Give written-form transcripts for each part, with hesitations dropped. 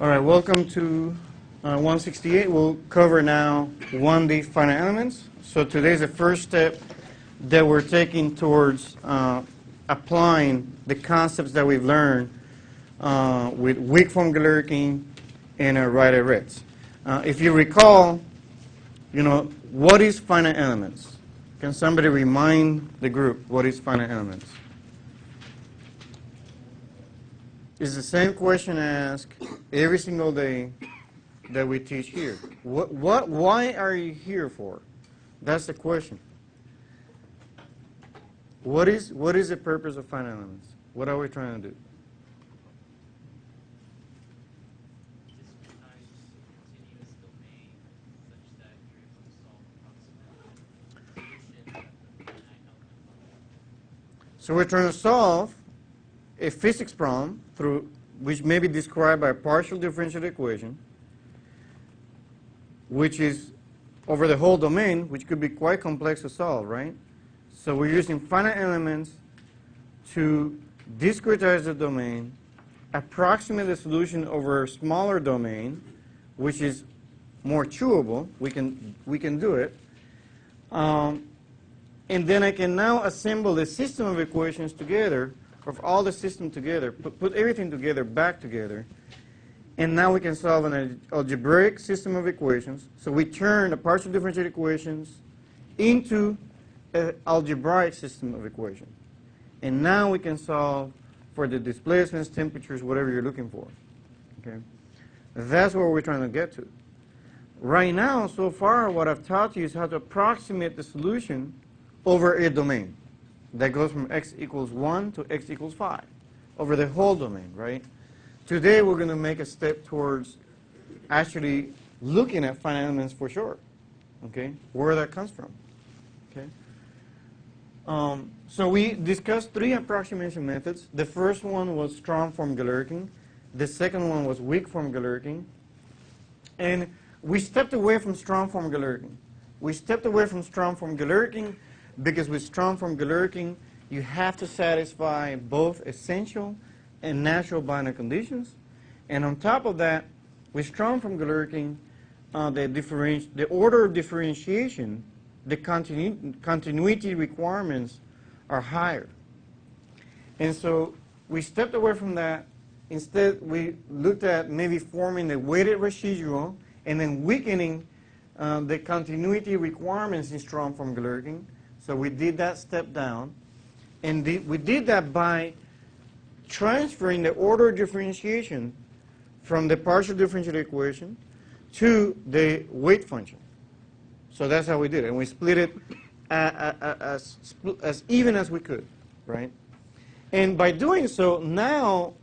All right, welcome to 168. We'll cover now 1D finite elements. So today's the first step that we're taking towards applying the concepts that we've learned with weak form Galerkin and Riley-Ritz. If you recall, what is finite elements? Can somebody remind the group what is finite elements? It's the same question asked every single day that we teach here. Why are you here for? That's the question. What is the purpose of finite elements? What are we trying to do? So we're trying to solve a physics problem which may be described by a partial differential equation, which is over the whole domain, which could be quite complex to solve, right? So we're using finite elements to discretize the domain, approximate the solution over a smaller domain, which is more chewable. We can do it. And then I can now assemble the system of equations together, of all the system together, put everything together, back together, and now we can solve an algebraic system of equations. So we turn the partial differential equations into an algebraic system of equations. And now we can solve for the displacements, temperatures, whatever you're looking for. Okay? That's what we're trying to get to. Right now, so far, what I've taught you is how to approximate the solution over a domain that goes from x equals 1 to x equals 5 over the whole domain, right? Today we're going to make a step towards actually looking at finite elements for sure, okay? Where that comes from, okay? So we discussed 3 approximation methods. The first one was strong form Galerkin. The second one was weak form Galerkin. And we stepped away from strong form Galerkin. We stepped away from strong form Galerkin because with strong form Galerkin, you have to satisfy both essential and natural boundary conditions. And on top of that, with strong form Galerkin, the order of differentiation, the continuity requirements are higher. And so we stepped away from that. Instead, we looked at maybe forming a weighted residual and then weakening the continuity requirements in strong form Galerkin. So we did that step down, and we did that by transferring the order of differentiation from the partial differential equation to the weight function. So that's how we did it, and we split it as even as we could, right? And by doing so, now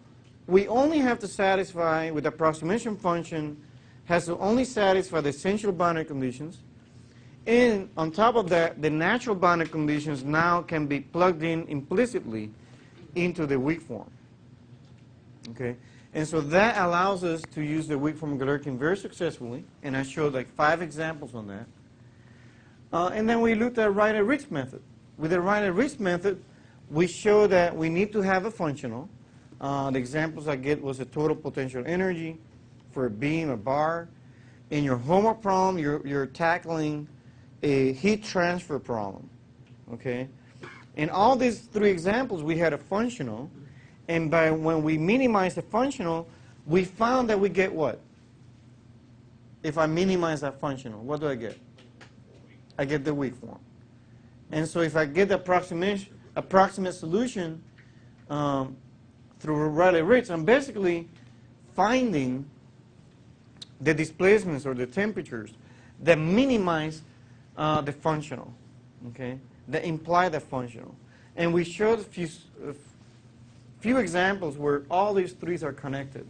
we only have to satisfy, with the approximation function, has to only satisfy the essential boundary conditions. And on top of that, the natural boundary conditions now can be plugged in implicitly into the weak form. Okay? And so that allows us to use the weak form Galerkin very successfully. And I showed like 5 examples on that. And then we looked at Riley-Ritz method. With the Riley-Ritz method, we show that we need to have a functional. The examples I get was a total potential energy for a beam, a bar. In your homework problem, you're tackling a heat transfer problem, okay? In all these 3 examples, we had a functional, and when we minimize the functional, we found that we get what? If I minimize that functional, what do I get? I get the weak form. And so if I get the approximate solution through Riley-Ritz, I'm basically finding the displacements or the temperatures that minimize the functional, okay, that imply the functional. And we showed a few examples where all these 3s are connected,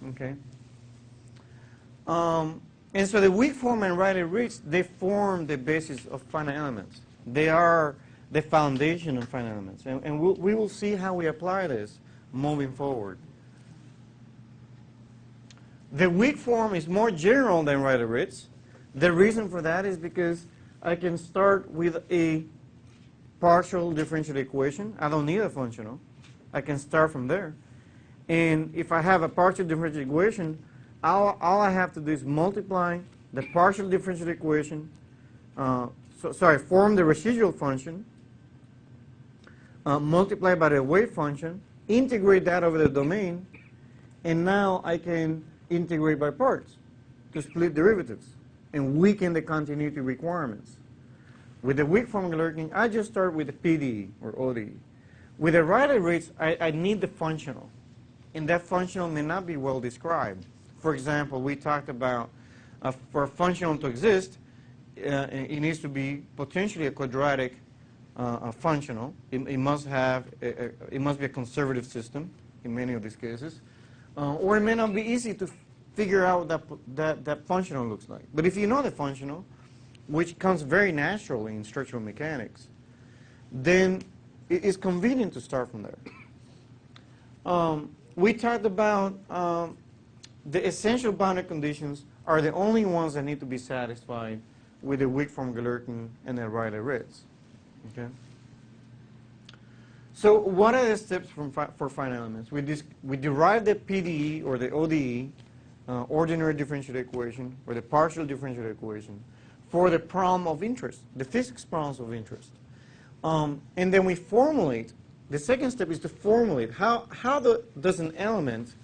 okay. And so the weak form and Riley-Ritz, they form the basis of finite elements. They are the foundation of finite elements. And we will see how we apply this moving forward. The weak form is more general than Riley-Ritz. The reason for that is because I can start with a partial differential equation. I don't need a functional. I can start from there. And if I have a partial differential equation, all I have to do is multiply the partial differential equation, form the residual function, multiply by the wave function, integrate that over the domain, and now I can integrate by parts to split derivatives and weaken the continuity requirements. With the weak form Galerkin, I just start with the PDE or ODE. With the Riley rates, I need the functional. And that functional may not be well described. For example, we talked about for a functional to exist, it needs to be potentially a quadratic functional. It must be a conservative system in many of these cases. Or it may not be easy to figure out that functional looks like. But if you know the functional, which comes very naturally in structural mechanics, then it's convenient to start from there. We talked about the essential boundary conditions are the only ones that need to be satisfied with the weak form Galerkin and the Riley-Ritz. Okay. So what are the steps for finite elements? We derive the PDE or the ODE, ordinary differential equation, or the partial differential equation, for the problem of interest, the physics problems of interest. And then we formulate. The second step is to formulate how does an element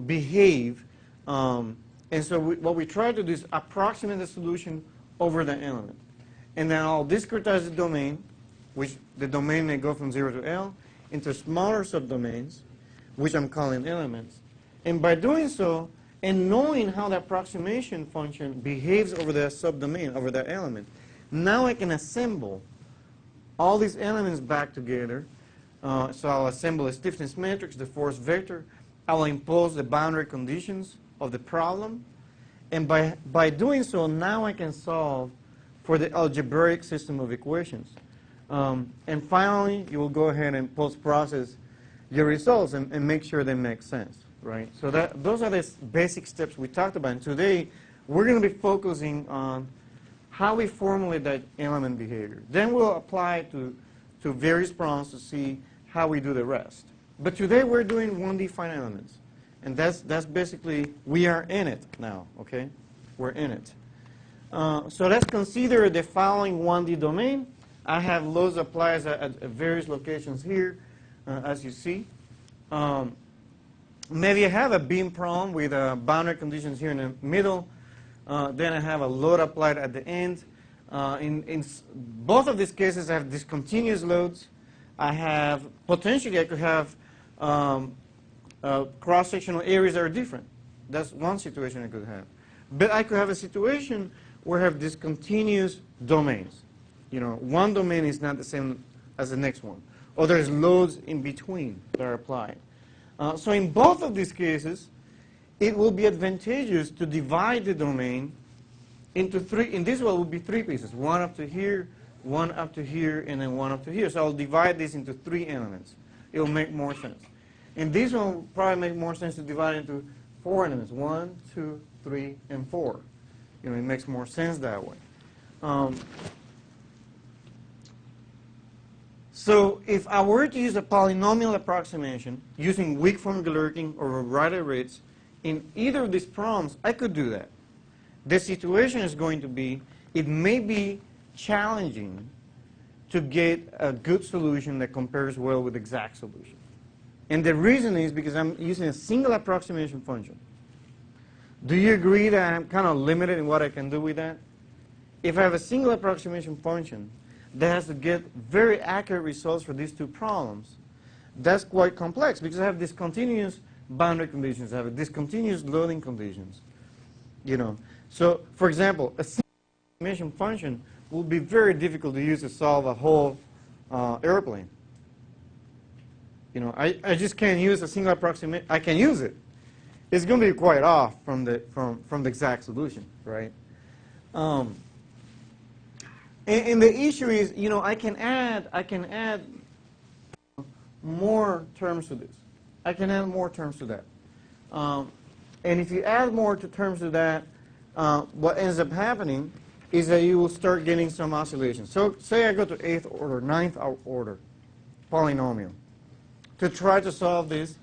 behave. And so what we try to do is approximate the solution over the element. And then I'll discretize the domain, which the domain may go from 0 to L, into smaller subdomains, which I'm calling elements. And by doing so, and knowing how the approximation function behaves over the subdomain, over the element, now I can assemble all these elements back together. So I'll assemble a stiffness matrix, the force vector. I'll impose the boundary conditions of the problem. And by doing so, now I can solve for the algebraic system of equations. And finally, you will go ahead and post-process your results and make sure they make sense, right? So those are the basic steps we talked about. And today, we're going to be focusing on how we formulate that element behavior. Then we'll apply to various problems to see how we do the rest. But today, we're doing 1D finite elements. And that's basically, we are in it now, okay? We're in it. So let's consider the following 1D domain. I have loads applied at various locations here, as you see. Maybe I have a beam problem with boundary conditions here in the middle. Then I have a load applied at the end. In both of these cases, I have discontinuous loads. I have, potentially, I could have cross-sectional areas that are different. That's one situation I could have. But I could have a situation where I have discontinuous domains. You know, one domain is not the same as the next one. Or there's loads in between that are applied. So in both of these cases, it will be advantageous to divide the domain into three. In this one, it will be three pieces. One up to here, one up to here, and then one up to here. So I'll divide this into three elements. It will make more sense. In this one, it will probably make more sense to divide into 4 elements. 1, 2, 3, and 4. You know, it makes more sense that way. So if I were to use a polynomial approximation using weak form Galerkin or Riley-Ritz in either of these problems, I could do that. The situation is going to be, it may be challenging to get a good solution that compares well with exact solution. And the reason is because I'm using a single approximation function. Do you agree that I'm kind of limited in what I can do with that? If I have a single approximation function that has to get very accurate results for these two problems, that's quite complex because I have discontinuous boundary conditions, I have discontinuous loading conditions. You know, so for example, a single approximation function will be very difficult to use to solve a whole airplane. You know, I just can't use a single approximation. I can use it. It's going to be quite off from the exact solution, right? And the issue is, you know, I can add more terms to this. I can add more terms to that. And if you add more terms to that, what ends up happening is that you will start getting some oscillations. So say I go to 8th order, 9th order polynomial to try to solve these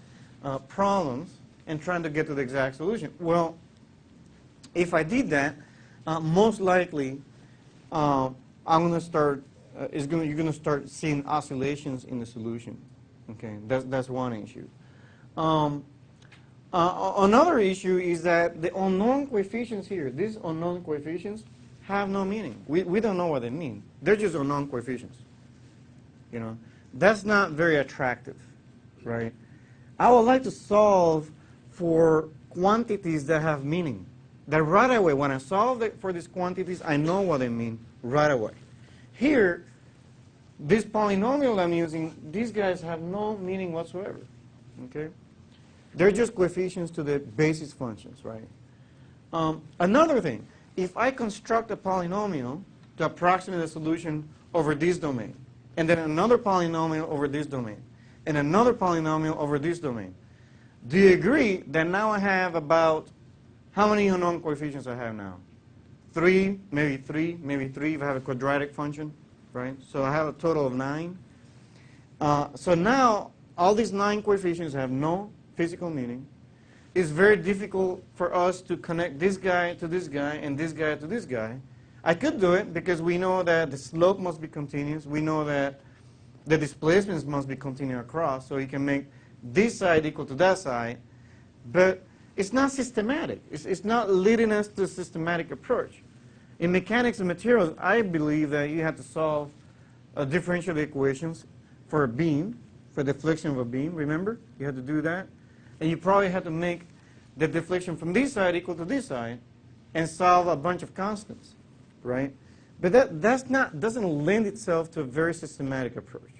problems. and trying to get to the exact solution. Well, if I did that, most likely I'm going to start. You're going to start seeing oscillations in the solution. Okay, that's one issue. Another issue is that the unknown coefficients here, these unknown coefficients, have no meaning. We don't know what they mean. They're just unknown coefficients. You know, that's not very attractive, right? I would like to solve for quantities that have meaning. That right away, when I solve for these quantities, I know what they mean right away. Here, this polynomial I'm using, these guys have no meaning whatsoever. Okay, they're just coefficients to the basis functions, right? Another thing, if I construct a polynomial to approximate the solution over this domain, and then another polynomial over this domain, and another polynomial over this domain, do you agree that now I have about, how many unknown coefficients I have now? 3, maybe 3, maybe 3 if I have a quadratic function, right? So I have a total of 9. So now all these 9 coefficients have no physical meaning. It's very difficult for us to connect this guy to this guy and this guy to this guy. I could do it because we know that the slope must be continuous. We know that the displacements must be continuous across, so you can make this side equal to that side. But it's not systematic. It's not leading us to a systematic approach. In mechanics of materials, I believe that you have to solve differential equations for a beam, for deflection of a beam. Remember? You had to do that. And you probably have to make the deflection from this side equal to this side and solve a bunch of constants, right? But that doesn't lend itself to a very systematic approach.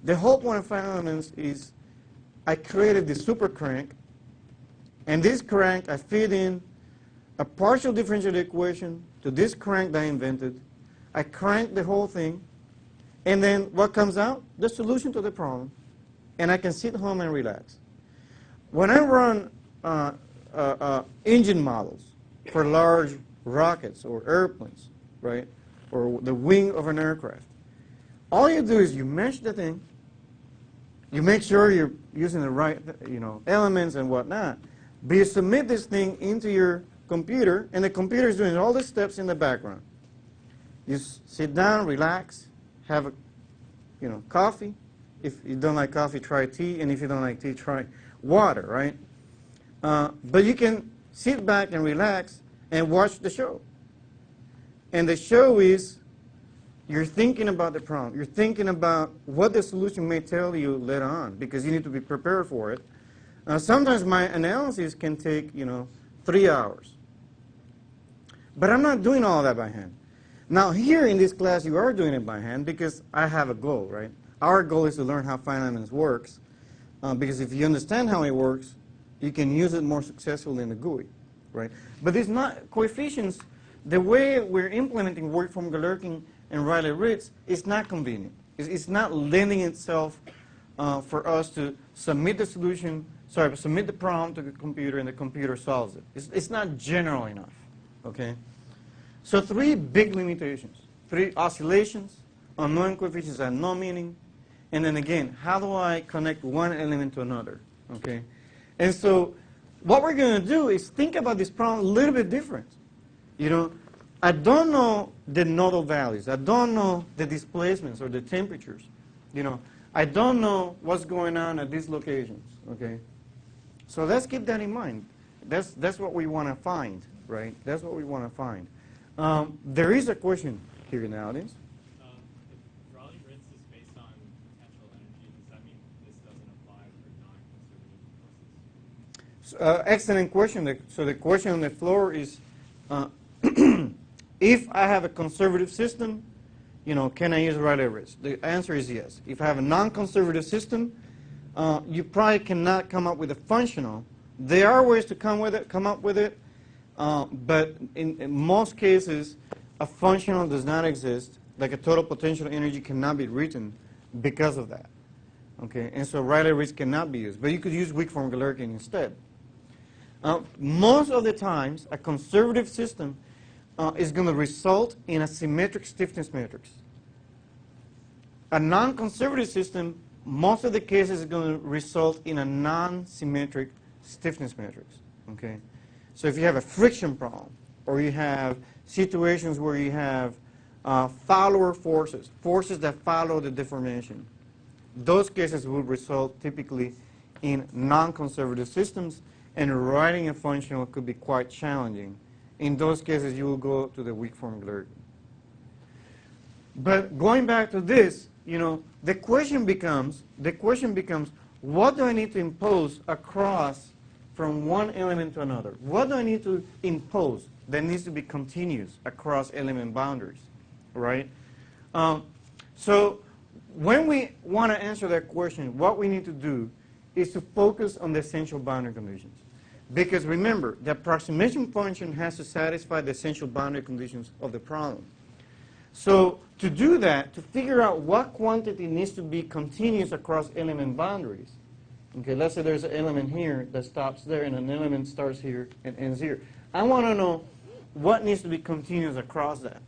The whole point of finite elements is I created the super crank, and this crank I feed in a partial differential equation to this crank that I invented. I crank the whole thing, and then what comes out? The solution to the problem. And I can sit home and relax. When I run engine models for large rockets or airplanes, right, or the wing of an aircraft, all you do is you mesh the thing, you make sure you're using the right, elements and whatnot, but you submit this thing into your computer, and the computer is doing all the steps in the background. You sit down, relax, have a, coffee. If you don't like coffee, try tea, and if you don't like tea, try water, right? But you can sit back and relax and watch the show. And the show is you're thinking about the problem. You're thinking about what the solution may tell you later on because you need to be prepared for it. Sometimes my analysis can take, 3 hours. But I'm not doing all that by hand. Now here in this class you are doing it by hand because I have a goal, right? Our goal is to learn how finite elements works because if you understand how it works, you can use it more successfully in the GUI, right? But it's not coefficients. The way we're implementing work from Galerkin and Riley-Ritz is not convenient. It's not lending itself for us to submit the solution, submit the problem to the computer and the computer solves it. It's not general enough, okay? So 3 big limitations. 3 oscillations, unknown coefficients have no meaning, and then again, how do I connect one element to another, okay? And so what we're going to do is think about this problem a little bit different. I don't know the nodal values. I don't know the displacements or the temperatures. I don't know what's going on at these locations, okay? So let's keep that in mind. That's what we want to find, right? That's what we want to find. There is a question here in the audience. If Rayleigh-Ritz is based on potential energy, does that mean this doesn't apply for non-conservative processes? Excellent question. So the question on the floor is, if I have a conservative system, can I use Rayleigh-Ritz? The answer is yes. If I have a non-conservative system, you probably cannot come up with a functional. There are ways to come up with it, but in most cases, a functional does not exist. Like a total potential energy cannot be written because of that. Okay, and so Rayleigh-Ritz cannot be used, but you could use weak form Galerkin instead. Most of the times, a conservative system is going to result in a symmetric stiffness matrix. A non-conservative system, most of the cases, is going to result in a non-symmetric stiffness metrics. Okay? So if you have a friction problem, or you have situations where you have follower forces, forces that follow the deformation, those cases will result typically in non-conservative systems, and writing a functional could be quite challenging. In those cases, you will go to the weak form Glerkin. But going back to this, you know, the question becomes, what do I need to impose across from one element to another? What do I need to impose that needs to be continuous across element boundaries, right? So when we want to answer that question, what we need to do is to focus on the essential boundary conditions. Because remember, the approximation function has to satisfy the essential boundary conditions of the problem. So to do that, to figure out what quantity needs to be continuous across element boundaries, okay, let's say there's an element here that stops there and an element starts here and ends here. I want to know what needs to be continuous across that.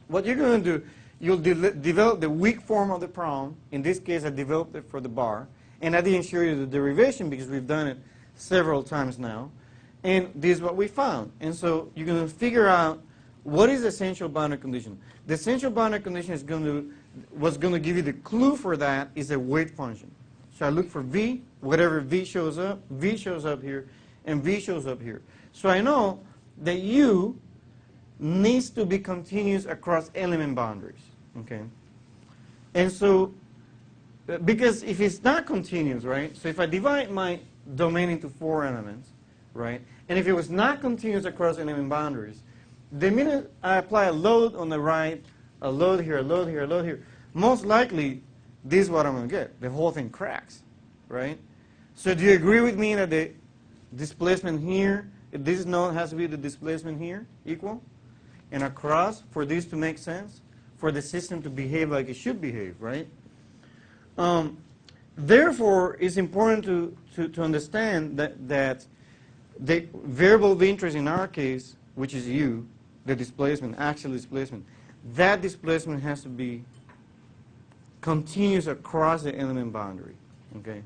What you're going to do, you'll develop the weak form of the problem. In this case, I developed it for the bar. And I didn't show you the derivation because we've done it several times now. And this is what we found. And so you're going to figure out what is the essential boundary condition. The essential boundary condition is what's going to give you the clue for that is a weight function. So I look for V, whatever V shows up here, and V shows up here. So I know that U needs to be continuous across element boundaries. Okay? And so, because if it's not continuous, right? So if I divide my domain into 4 elements, right? And if it was not continuous across element boundaries, the minute I apply a load on the right, a load here, a load here, a load here, most likely this is what I'm going to get. The whole thing cracks, right? So do you agree with me that the displacement here, this node has to be the displacement here equal? And across, for this to make sense, for the system to behave like it should behave, right? Therefore, it's important to understand that the variable of interest in our case, which is U, the displacement, actual displacement, that displacement has to be continuous across the element boundary. Okay?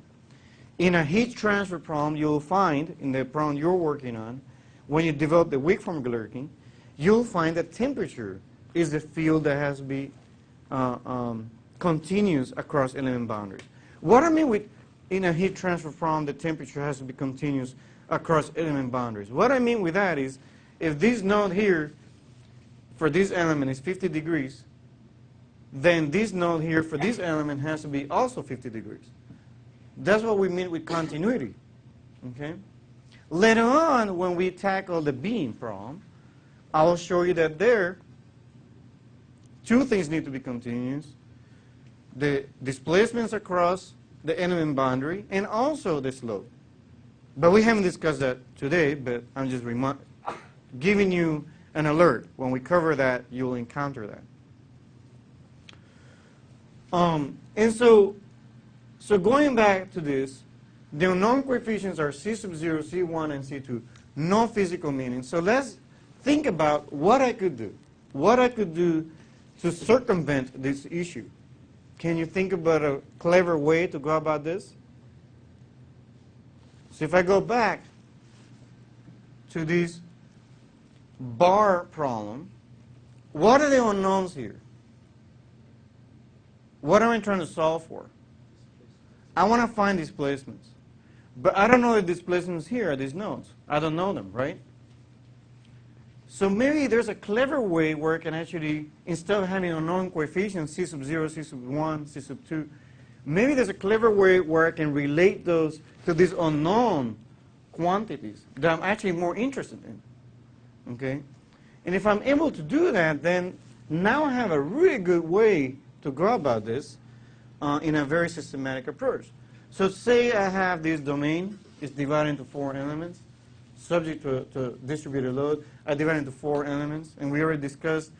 In a heat transfer problem, you'll find, in the problem you're working on, when you develop the weak form Glerkin, you'll find that temperature is the field that has to be continuous across element boundaries. What I mean with, in a heat transfer problem, the temperature has to be continuous across element boundaries. What I mean with that is, if this node here for this element is 50 degrees, then this node here for this element has to be also 50 degrees. That's what we mean with continuity. Okay? Later on, when we tackle the beam problem, I will show you that there, 2 things need to be continuous. The displacements across the element boundary and also the slope. But we haven't discussed that today, but I'm just giving you an alert. When we cover that, you'll encounter that. And so going back to this, the unknown coefficients are C sub 0, C1, and C2. No physical meaning. So let's think about what I could do. What I could do to circumvent this issue. Can you think about a clever way to go about this? So if I go back to this bar problem, what are the unknowns here? What am I trying to solve for? I want to find displacements. But I don't know the displacements here at these nodes. I don't know them, right? So maybe there's a clever way where I can actually, instead of having unknown coefficients, C sub 0, C sub 1, C sub 2, maybe there's a clever way where I can relate those to these unknown quantities that I'm actually more interested in. Okay? And if I'm able to do that, then now I have a really good way to go about this in a very systematic approach. So say I have this domain, it's divided into 4 elements, subject to distributed load. I divide into 4 elements, and we already discussed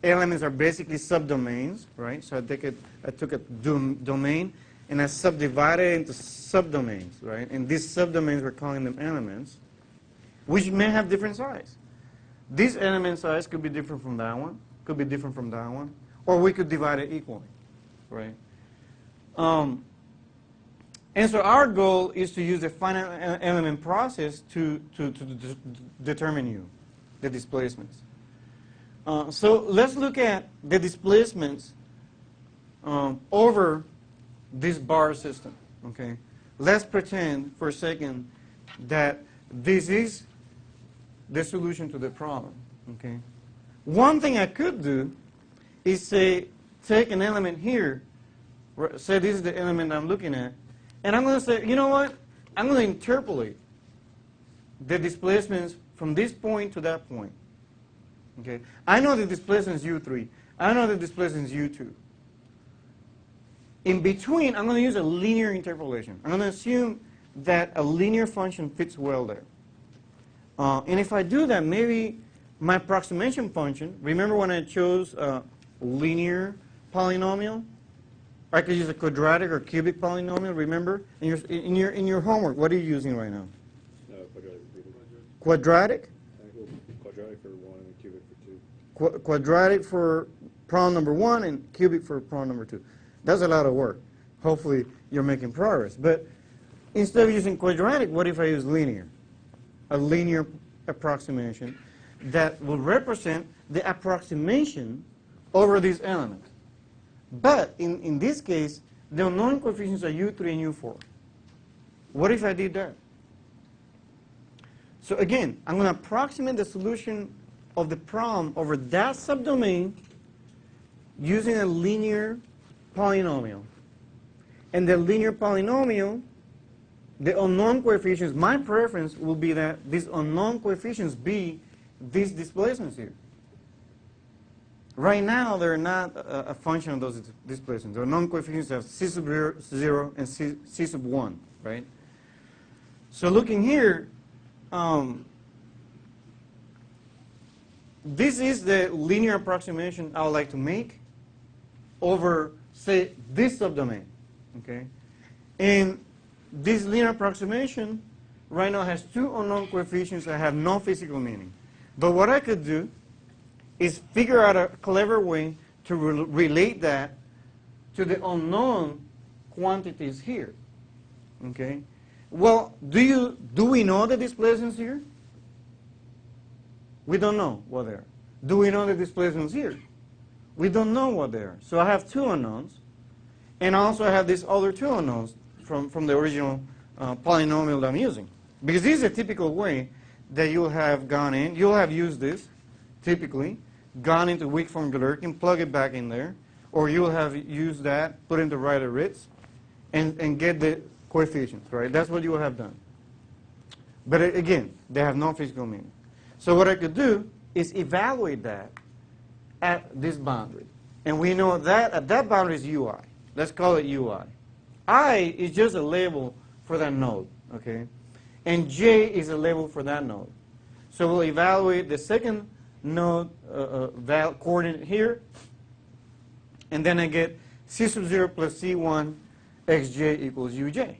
elements are basically subdomains, right? So I took a domain, and I subdivided it into subdomains, right? And these subdomains, we're calling them elements, which may have different size. This element size could be different from that one, could be different from that one, or we could divide it equally, right? And so our goal is to use the finite element process to determine U, the displacements. So let's look at the displacements over this bar system. Okay, let's pretend for a second that this is the solution to the problem. Okay, one thing I could do is say take an element here, say this is the element I'm looking at, and I'm going to say, you know what? I'm going to interpolate the displacements from this point to that point. Okay, I know the displacement is U3. I know the displacement is U2. In between, I'm going to use a linear interpolation. I'm going to assume that a linear function fits well there. And if I do that, maybe my approximation function, remember when I chose a linear polynomial? I could use a quadratic or cubic polynomial, remember? In your homework, what are you using right now? Quadratic? Quadratic for 1 and cubic for 2. Quadratic for problem number 1 and cubic for problem number 2. That's a lot of work. Hopefully you're making progress. But instead of using quadratic, what if I use linear? A linear approximation that will represent the approximation over these elements. But in this case, the unknown coefficients are U3 and U4. What if I did that? So again, I'm going to approximate the solution of the problem over that subdomain using a linear polynomial. And the linear polynomial, the unknown coefficients, my preference will be that these unknown coefficients be these displacements here. Right now, they're not a function of those displacements. The unknown coefficients have C sub 0 and C sub 1, right? So looking here, this is the linear approximation I would like to make over, say, this subdomain, okay? And this linear approximation right now has two unknown coefficients that have no physical meaning. But what I could do is figure out a clever way to relate that to the unknown quantities here, okay? Well, do we know the displacements here? We don't know what they are. Do we know the displacements here? We don't know what they are. So I have two unknowns, and also I have these other two unknowns from the original polynomial that I'm using. Because this is a typical way that you'll have gone in. You'll have used this, typically, gone into weak form Galerkin, plug it back in there, or you'll have used that, put in the right Ritz, and get the coefficients, right? That's what you will have done. But again, they have no physical meaning. So what I could do is evaluate that at this boundary. And we know that at that boundary is UI. Let's call it UI. I is just a label for that node, okay? And J is a label for that node. So we'll evaluate the second node coordinate here, and then I get C sub 0 plus C1 xj equals uj.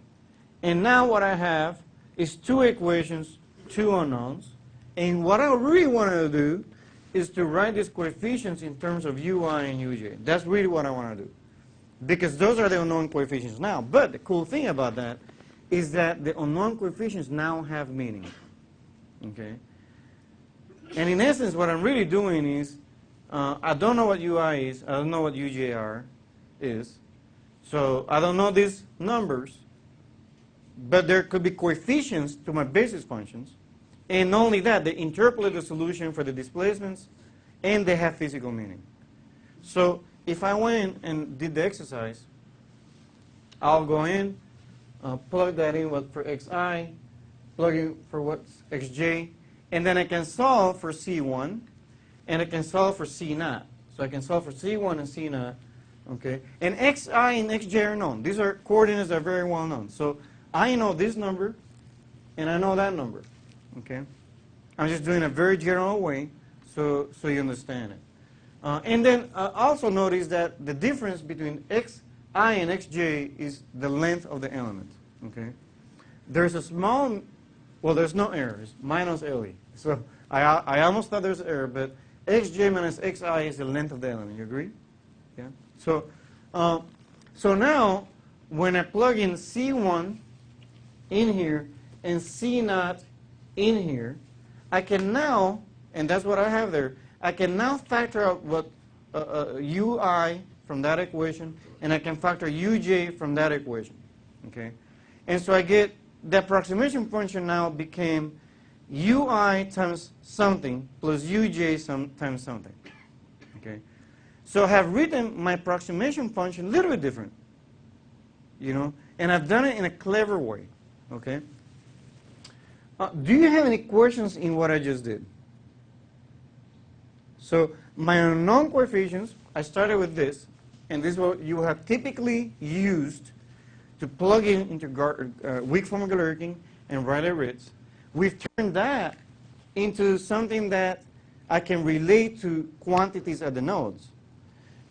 And now what I have is two equations, two unknowns, and what I really want to do is to write these coefficients in terms of ui and uj. That's really what I want to do, because those are the unknown coefficients now. But the cool thing about that is that the unknown coefficients now have meaning, okay? And in essence, what I'm really doing is, I don't know what UI is, I don't know what UJR is, so I don't know these numbers, but there could be coefficients to my basis functions, and not only that, they interpolate the solution for the displacements, and they have physical meaning. So if I went and did the exercise, I'll go in, plug that in for xi, plug in for what's xj, and then I can solve for C1, and I can solve for C naught. So I can solve for C1 and C naught, okay? And xi and xj are known. These are coordinates that are very well known. So I know this number, and I know that number, okay? I'm just doing a very general way so you understand it. And then also notice that the difference between xi and xj is the length of the element, okay? There's a small, well, there's no error. It's minus LE. So I almost thought there's an error, but xj minus xi is the length of the element. You agree? Yeah. So now when I plug in C1 in here and C0 in here, I can now, and that's what I have there, I can now factor out what UI from that equation, and I can factor uj from that equation. Okay? And so I get the approximation function now became ui times something plus uj times something. Okay? So I have written my approximation function a little bit different, you know, and I've done it in a clever way. Okay? Do you have any questions in what I just did? So my unknown coefficients, I started with this, and this is what you have typically used to plug into weak form Galerkin and Riley-Ritz. We've turned that into something that I can relate to quantities at the nodes.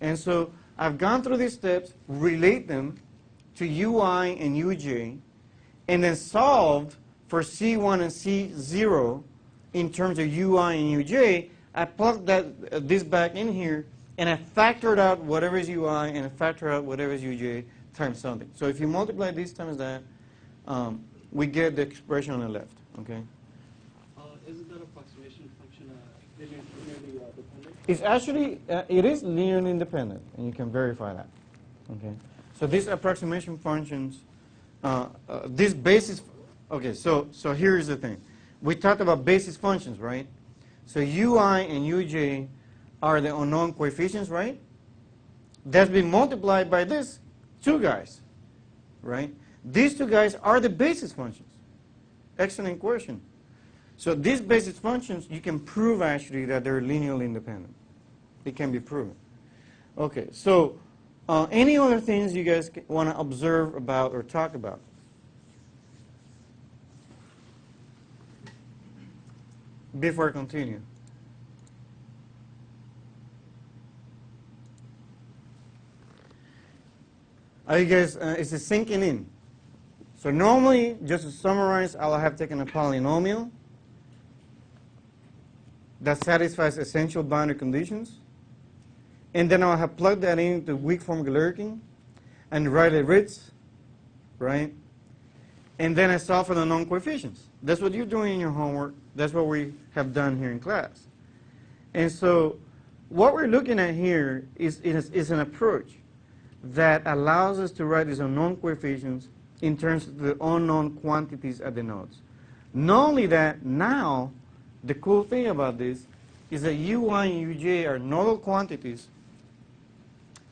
And so I've gone through these steps, relate them to UI and uj, and then solved for C1 and C0 in terms of UI and uj. I plugged this back in here, and I factored out whatever is UI and I factor out whatever is uj times something. So if you multiply this times that, we get the expression on the left. Okay. Isn't that approximation function linearly dependent? It's actually it is linearly independent, and you can verify that. Okay. So these approximation functions, this basis. Okay. So here's the thing. We talked about basis functions, right? So ui and uj are the unknown coefficients, right? That's been multiplied by these two guys, right? These two guys are the basis functions. Excellent question. So these basis functions, you can prove actually that they're linearly independent. It can be proven. Okay, so any other things you guys want to observe about or talk about? Before I continue. Are you guys, is it sinking in? So normally, just to summarize, I'll have taken a polynomial that satisfies essential boundary conditions, and then I'll have plugged that into weak form Galerkin and Riley-Ritz, right? And then I solve for the known coefficients. That's what you're doing in your homework. That's what we have done here in class. And so what we're looking at here is an approach that allows us to write these unknown coefficients in terms of the unknown quantities at the nodes. Not only that, now the cool thing about this is that UI and uj are nodal quantities,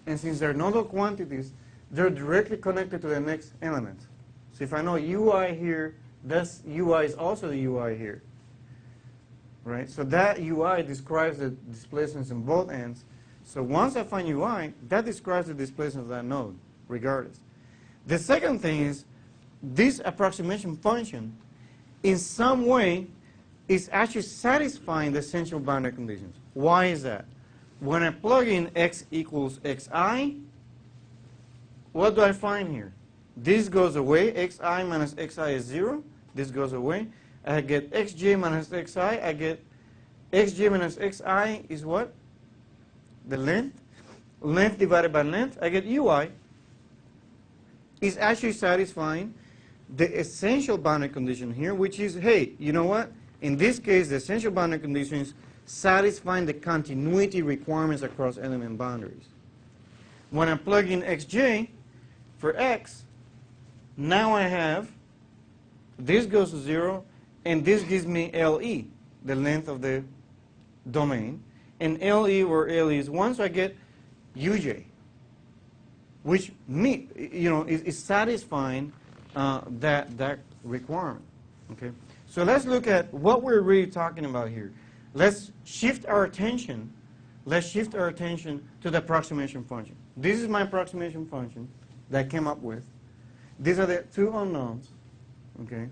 and since they're nodal quantities, they're directly connected to the next element. So if I know UI here, this UI is also the UI here, right? So that UI describes the displacements in both ends. So once I find UI, that describes the displacement of that node, regardless. The second thing is this approximation function, in some way, is actually satisfying the essential boundary conditions. Why is that? When I plug in x equals xi, what do I find here? This goes away. Xi minus xi is 0. This goes away. I get xj minus xi. I get xj minus xi is what? The length. Length divided by length. I get ui. Is actually satisfying the essential boundary condition here, which is, hey, you know what? In this case, the essential boundary condition is satisfying the continuity requirements across element boundaries. When I plug in xj for x, now I have this goes to 0, and this gives me LE, the length of the domain, and LE where LE is 1, so I get uj, which is satisfying that requirement. Okay, so let's look at what we're really talking about here. Let's shift our attention. Let's shift our attention to the approximation function. This is my approximation function that I came up with. These are the two unknowns. Okay,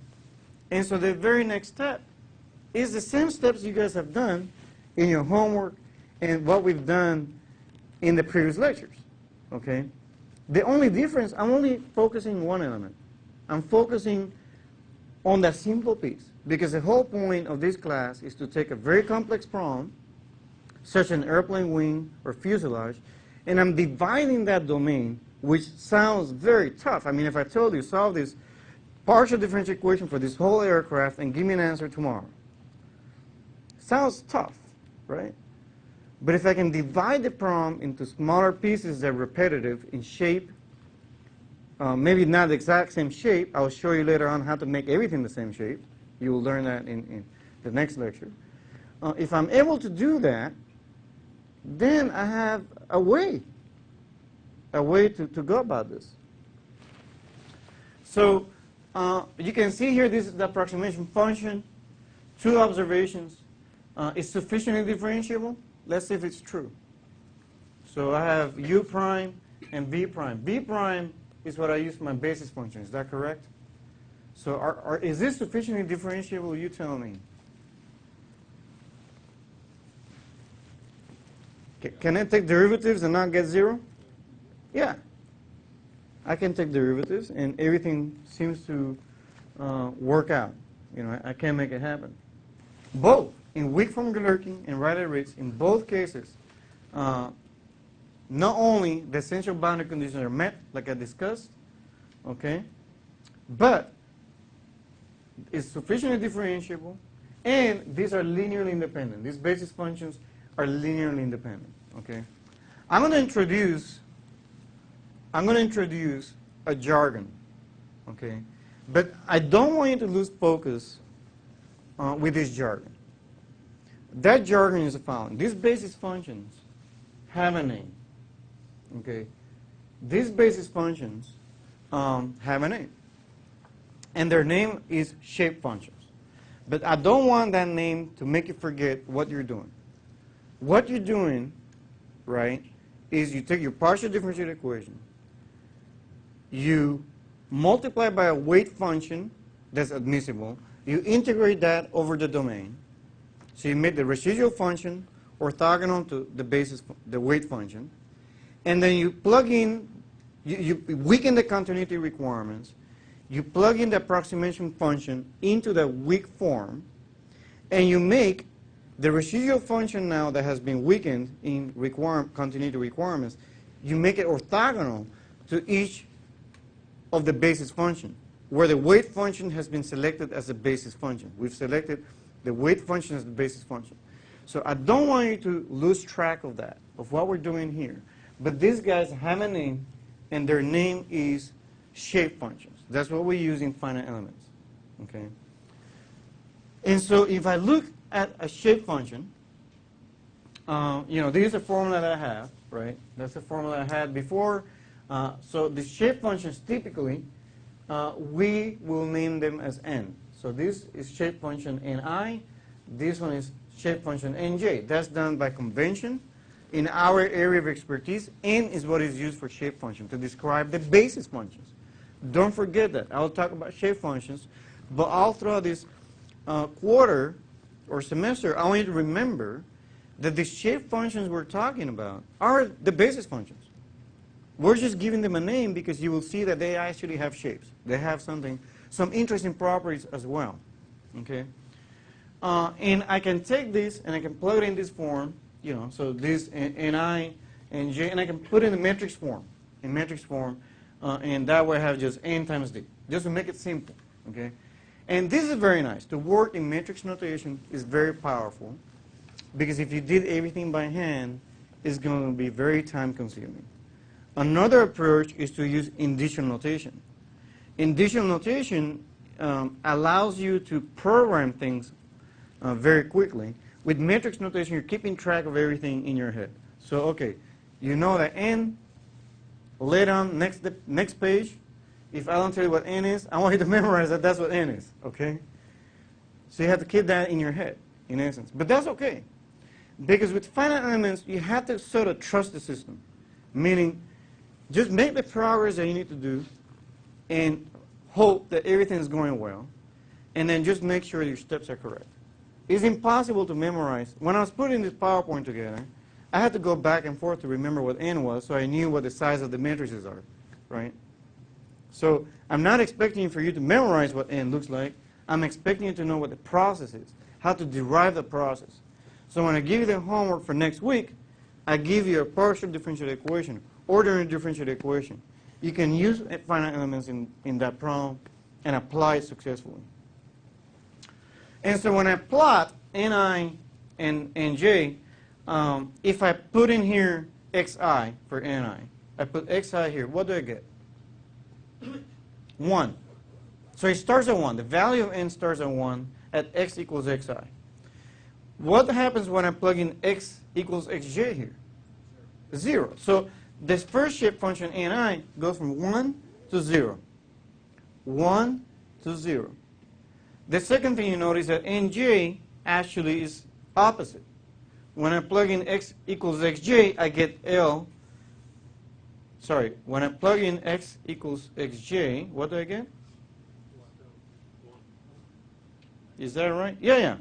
and so the very next step is the same steps you guys have done in your homework and what we've done in the previous lectures. Okay, the only difference, I'm only focusing one element. I'm focusing on that simple piece, because the whole point of this class is to take a very complex problem, such as an airplane wing or fuselage, and I'm dividing that domain which sounds very tough. I mean, if I told you, solve this partial differential equation for this whole aircraft and give me an answer tomorrow. Sounds tough, right? But if I can divide the problem into smaller pieces that are repetitive in shape, maybe not the exact same shape. I'll show you later on how to make everything the same shape. You will learn that in the next lecture. If I'm able to do that, then I have a way to go about this. So you can see here, this is the approximation function. Two observations. It's sufficiently differentiable. Let's see if it's true. So I have u prime and v prime. V prime is what I use for my basis function. Is that correct? So is this sufficiently differentiable? You tell me. Can I take derivatives and not get 0? Yeah. I can take derivatives, and everything seems to work out. You know, I can make it happen. Both in weak form Galerkin and Riley-Ritz, in both cases, not only the essential boundary conditions are met, like I discussed, okay, but it's sufficiently differentiable, and these are linearly independent. These basis functions are linearly independent. Okay, I'm going to introduce a jargon. Okay, but I don't want you to lose focus with this jargon. That jargon is the following: these basis functions have a name. Okay, these basis functions have a name, and their name is shape functions. But I don't want that name to make you forget what you're doing. What you're doing, right, is you take your partial differential equation, you multiply by a weight function that's admissible, you integrate that over the domain, so you make the residual function orthogonal to the weight function, and then you plug in, you weaken the continuity requirements, you plug in the approximation function into the weak form, and you make the residual function now that has been weakened in continuity requirements, you make it orthogonal to each of the basis function, where the weight function has been selected as a basis function. We've selected the weight function as the basis function. So I don't want you to lose track of that, of what we're doing here. But these guys have a name, and their name is shape functions. That's what we use in finite elements. Okay? And so if I look at a shape function, you know, this is a formula that I have, right? That's the formula I had before. So the shape functions typically, we will name them as n. So this is shape function ni. This one is shape function nj. That's done by convention. In our area of expertise, n is what is used for shape function to describe the basis functions. Don't forget that. I'll talk about shape functions, but all throughout this quarter or semester, I want you to remember that the shape functions we're talking about are the basis functions. We're just giving them a name because you will see that they actually have shapes. They have some interesting properties as well. Okay, and I can take this and I can plug it in this form. You know, so this ni and j, and I can put it in the matrix form. And that way I have just n times d, just to make it simple. Okay. And this is very nice. To work in matrix notation is very powerful, because if you did everything by hand, it's going to be very time consuming. Another approach is to use indicial notation. Indicial notation allows you to program things very quickly. With matrix notation, you're keeping track of everything in your head. So, okay, you know that n, later on, next page, if I don't tell you what n is, I want you to memorize that that's what n is, okay? So you have to keep that in your head, in essence. But that's okay, because with finite elements, you have to sort of trust the system, meaning just make the progress that you need to do and hope that everything is going well, and then just make sure your steps are correct. It's impossible to memorize. When I was putting this PowerPoint together, I had to go back and forth to remember what n was, so I knew what the size of the matrices are, right? So I'm not expecting for you to memorize what n looks like. I'm expecting you to know what the process is, how to derive the process. So when I give you the homework for next week, I give you a partial differential equation, ordinary differential equation. you can use finite elements in that problem and apply it successfully. And so when I plot Ni and Nj, if I put in here xi for Ni, I put xi here, what do I get? 1. So it starts at 1. The value of n starts at 1 at x equals xi. What happens when I plug in x equals xj here? 0. So this first shape function Ni goes from 1 to 0. 1 to 0. The second thing you notice that Nj actually is opposite. When I plug in x equals xj, I get L. Sorry, when I plug in x equals xj, what do I get? Is that right? Yeah.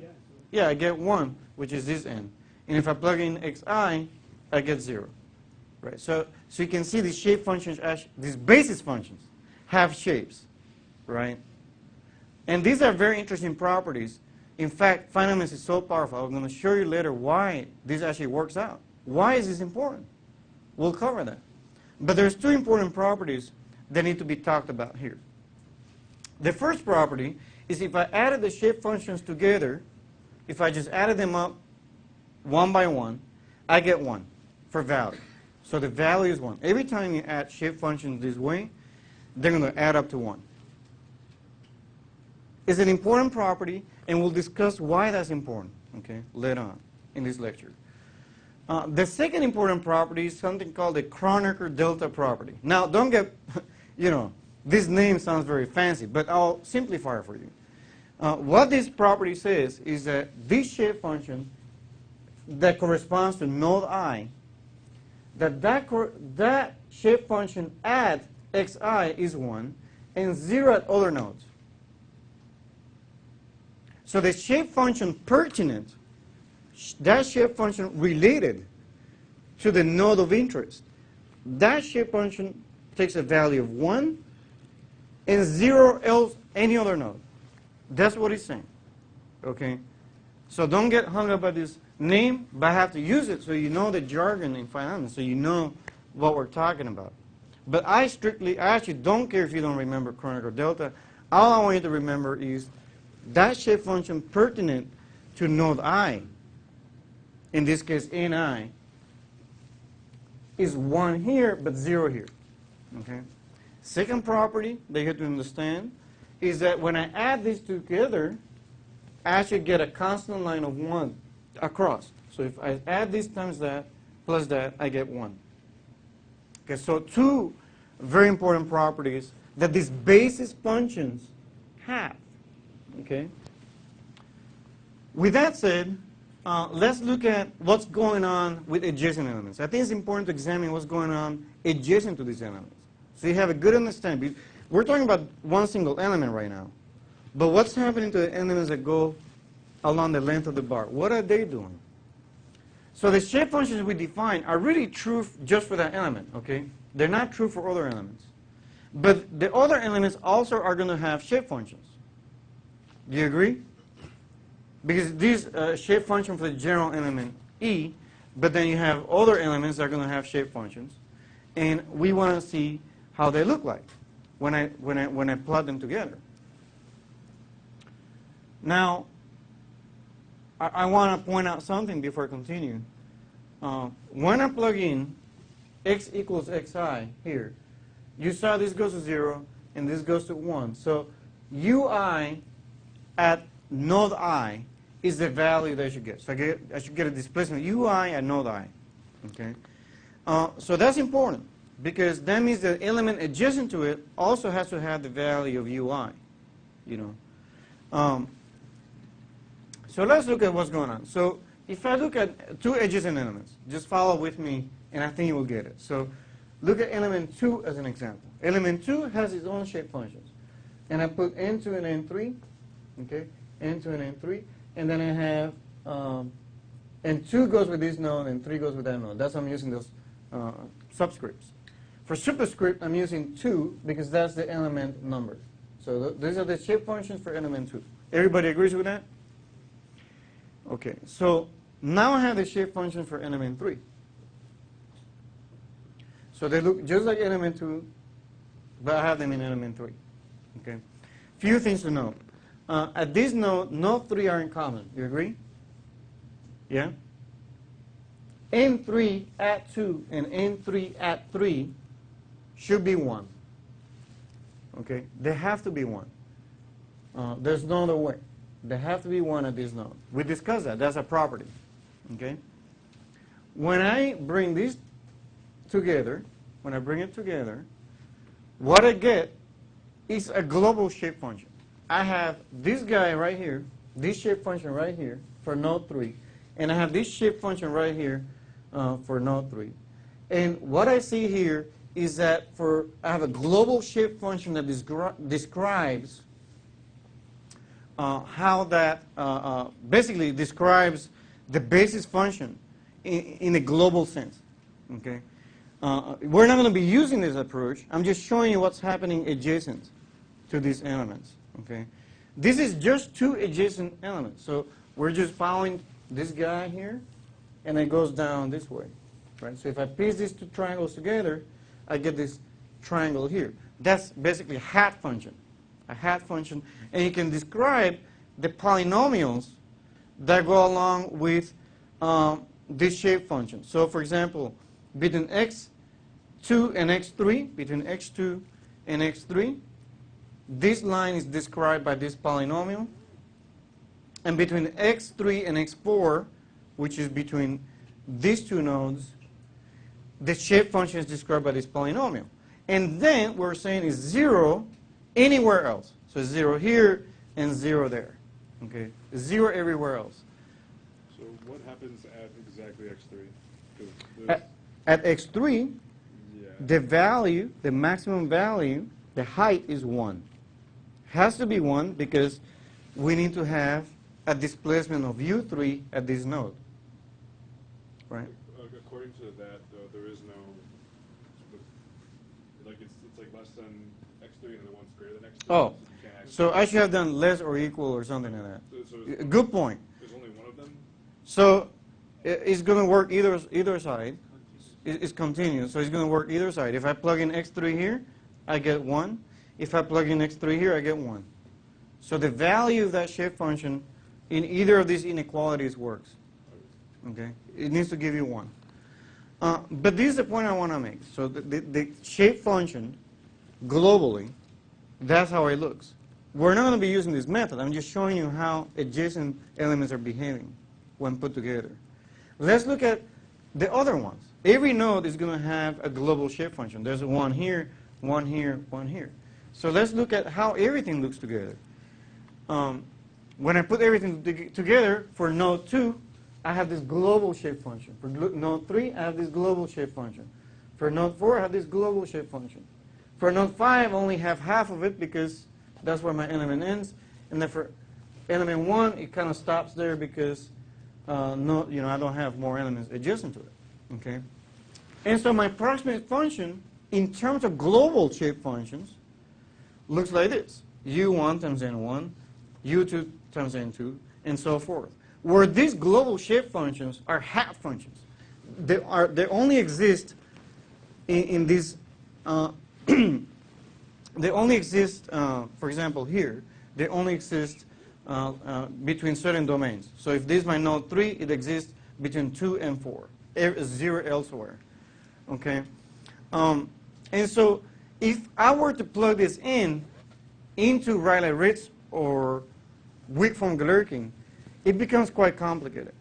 Yeah, I get 1, which is this n. And if I plug in xi, I get 0. Right. So you can see these shape functions, these basis functions, have shapes, right? And these are very interesting properties. In fact, finite elements is so powerful. I'm going to show you later why this actually works out. Why is this important? We'll cover that. But there's two important properties that need to be talked about here. The first property is if I added the shape functions together, if I just added them up one by one, I get 1 for value. So the value is 1. Every time you add shape functions this way, they're going to add up to 1. It's an important property, and we'll discuss why that's important, okay, later on in this lecture. The second important property is something called the Kronecker delta property. Now, don't get, this name sounds very fancy, but I'll simplify it for you. What this property says is that this shape function that corresponds to node I, that shape function at xi is 1 and 0 at other nodes. So the shape function pertinent, that shape function related to the node of interest, that shape function takes a value of 1 and 0 else any other node. That's what it's saying. Okay? So don't get hung up by this name, but I have to use it so you know the jargon in finance, so you know what we're talking about. But I actually don't care if you don't remember Kronecker delta. All I want you to remember is that shape function pertinent to node I, in this case Ni, is 1 here but 0 here. Okay? Second property that you have to understand is that when I add these together, I should get a constant line of 1 across. So if I add this times that plus that, I get 1. Okay, so two very important properties that these basis functions have. Okay. With that said, let's look at what's going on with adjacent elements. I think it's important to examine what's going on adjacent to these elements, so you have a good understanding. We're talking about one single element right now, but what's happening to the elements that go along the length of the bar? What are they doing? So the shape functions we define are really true just for that element. Okay, they're not true for other elements, but the other elements also are going to have shape functions. Do you agree? Because these shape function for the general element E, but then you have other elements that are going to have shape functions, and we want to see how they look like when I plot them together. Now, I want to point out something before I continue. When I plug in x equals xi here, you saw this goes to 0 and this goes to 1. So ui at node I is the value that I should get. So I should get a displacement ui at node I. Okay. So that's important because that means the element adjacent to it also has to have the value of ui. So let's look at what's going on. So if I look at two adjacent elements, just follow with me and I think you will get it. So look at element 2 as an example. Element 2 has its own shape functions. And I put n2 and n3, okay, n2 and n3, and then I have, and 2 goes with this node and 3 goes with that node. That's why I'm using those subscripts. For superscript, I'm using 2 because that's the element number. So these are the shape functions for element 2. Everybody agrees with that? Okay, so now I have the shape function for element 3. So they look just like element 2, but I have them in element 3. Okay. Few things to note. At this node, node 3 are in common. You agree? Yeah? N3 at 2 and N3 at 3 should be 1. Okay? They have to be 1. There's no other way. They have to be 1 at this node. We discussed that. That's a property. Okay? When I bring these together, when I bring it together, what I get is a global shape function. I have this guy right here, this shape function right here for node 3, and I have this shape function right here for node 3. And what I see here is that I have a global shape function that describes how that basically describes the basis function in a global sense. Okay, we're not going to be using this approach. I'm just showing you what's happening adjacent to these elements. Okay, this is just 2 adjacent elements. So we're just following this guy here, and it goes down this way, right? So if I piece these 2 triangles together, I get this triangle here. That's basically a hat function. A hat function, and you can describe the polynomials that go along with this shape function. So for example, between x2 and x3, between x2 and x3, this line is described by this polynomial. And between x3 and x4, which is between these 2 nodes, the shape function is described by this polynomial. And then we're saying is 0 anywhere else. So 0 here and 0 there. Okay, 0 everywhere else. So what happens at exactly x3? 'Cause At x3, yeah. the value, the maximum value, the height is 1. Has to be 1 because we need to have a displacement of u3 at this node. Right? According to that, though, there is no, like it's like less than x3 and the one's greater than x3. Oh, you can't actually- so I should have done less or equal or something like that. So Good point. there's only one of them? So it's going to work either side. It's continuous, so it's going to work either side. If I plug in x3 here, I get 1. If I plug in x3 here, I get 1. So the value of that shape function in either of these inequalities works. Okay, it needs to give you 1. But this is the point I want to make. So the shape function globally, that's how it looks. We're not going to be using this method. I'm just showing you how adjacent elements are behaving when put together. Let's look at the other ones. Every node is going to have a global shape function. There's one here, one here, one here. So let's look at how everything looks together. When I put everything together for node 2, I have this global shape function. For node 3, I have this global shape function. For node 4, I have this global shape function. For node 5, I only have half of it because that's where my element ends. And then for element 1, it kind of stops there because I don't have more elements adjacent to it. Okay? And so my approximate function, in terms of global shape functions, looks like this. U1 times N1, U2 times N2, and so forth. Where these global shape functions are hat functions. They only exist in these, they only exist, for example, here, they only exist between certain domains. So if this is my node 3, it exists between 2 and 4. 0 elsewhere. Okay? And so if I were to plug this into Riley-Ritz or weak form Galerkin, it becomes quite complicated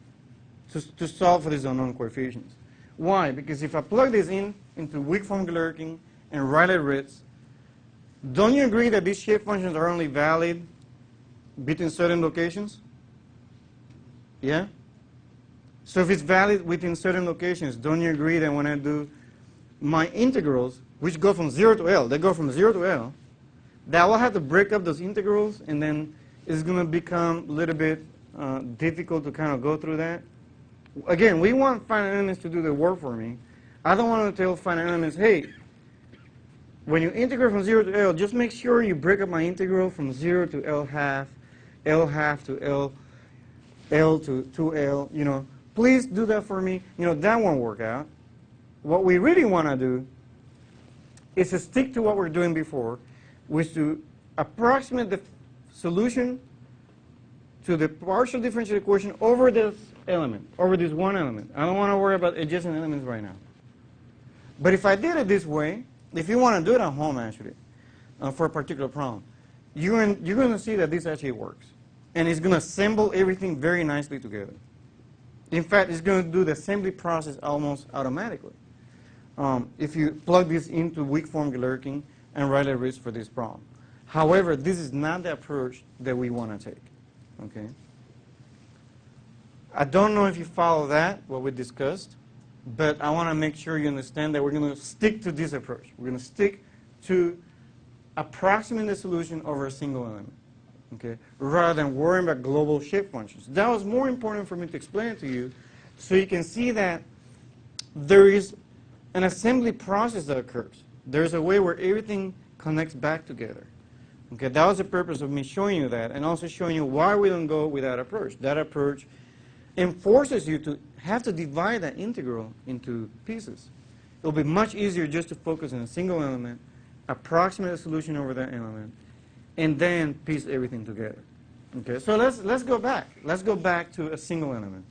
to solve for these unknown coefficients. Why? Because if I plug this into weak form Galerkin and Riley-Ritz, don't you agree that these shape functions are only valid between certain locations? Yeah? So if it's valid within certain locations, don't you agree that when I do my integrals, which go from 0 to L, they go from 0 to L, that I will have to break up those integrals, and then it's going to become a little bit difficult to kind of go through that. Again, we want finite elements to do the work for me. I don't want to tell finite elements, hey, when you integrate from 0 to L, just make sure you break up my integral from 0 to L half to L to 2L, you know. Please do that for me. You know, that won't work out. What we really want to do is to stick to what we're doing before, which to approximate the solution to the partial differential equation over this element, over this one element. I don't want to worry about adjacent elements right now. But if I did it this way, if you want to do it at home actually, for a particular problem, you're going to see that this actually works. And it's going to assemble everything very nicely together. In fact, it's going to do the assembly process almost automatically. If you plug this into weak form Galerkin and write a risk for this problem. However, this is not the approach that we want to take. Okay? I don't know if you follow that, what we discussed, but I want to make sure you understand that we're going to stick to this approach. We're going to stick to approximating the solution over a single element, okay, rather than worrying about global shape functions. That was more important for me to explain it to you so you can see that there is an assembly process that occurs. There's a way where everything connects back together. Okay, that was the purpose of me showing you that and also showing you why we don't go with that approach. That approach enforces you to have to divide that integral into pieces. It'll be much easier just to focus on a single element, approximate a solution over that element, and then piece everything together. Okay, so let's go back. Let's go back to a single element,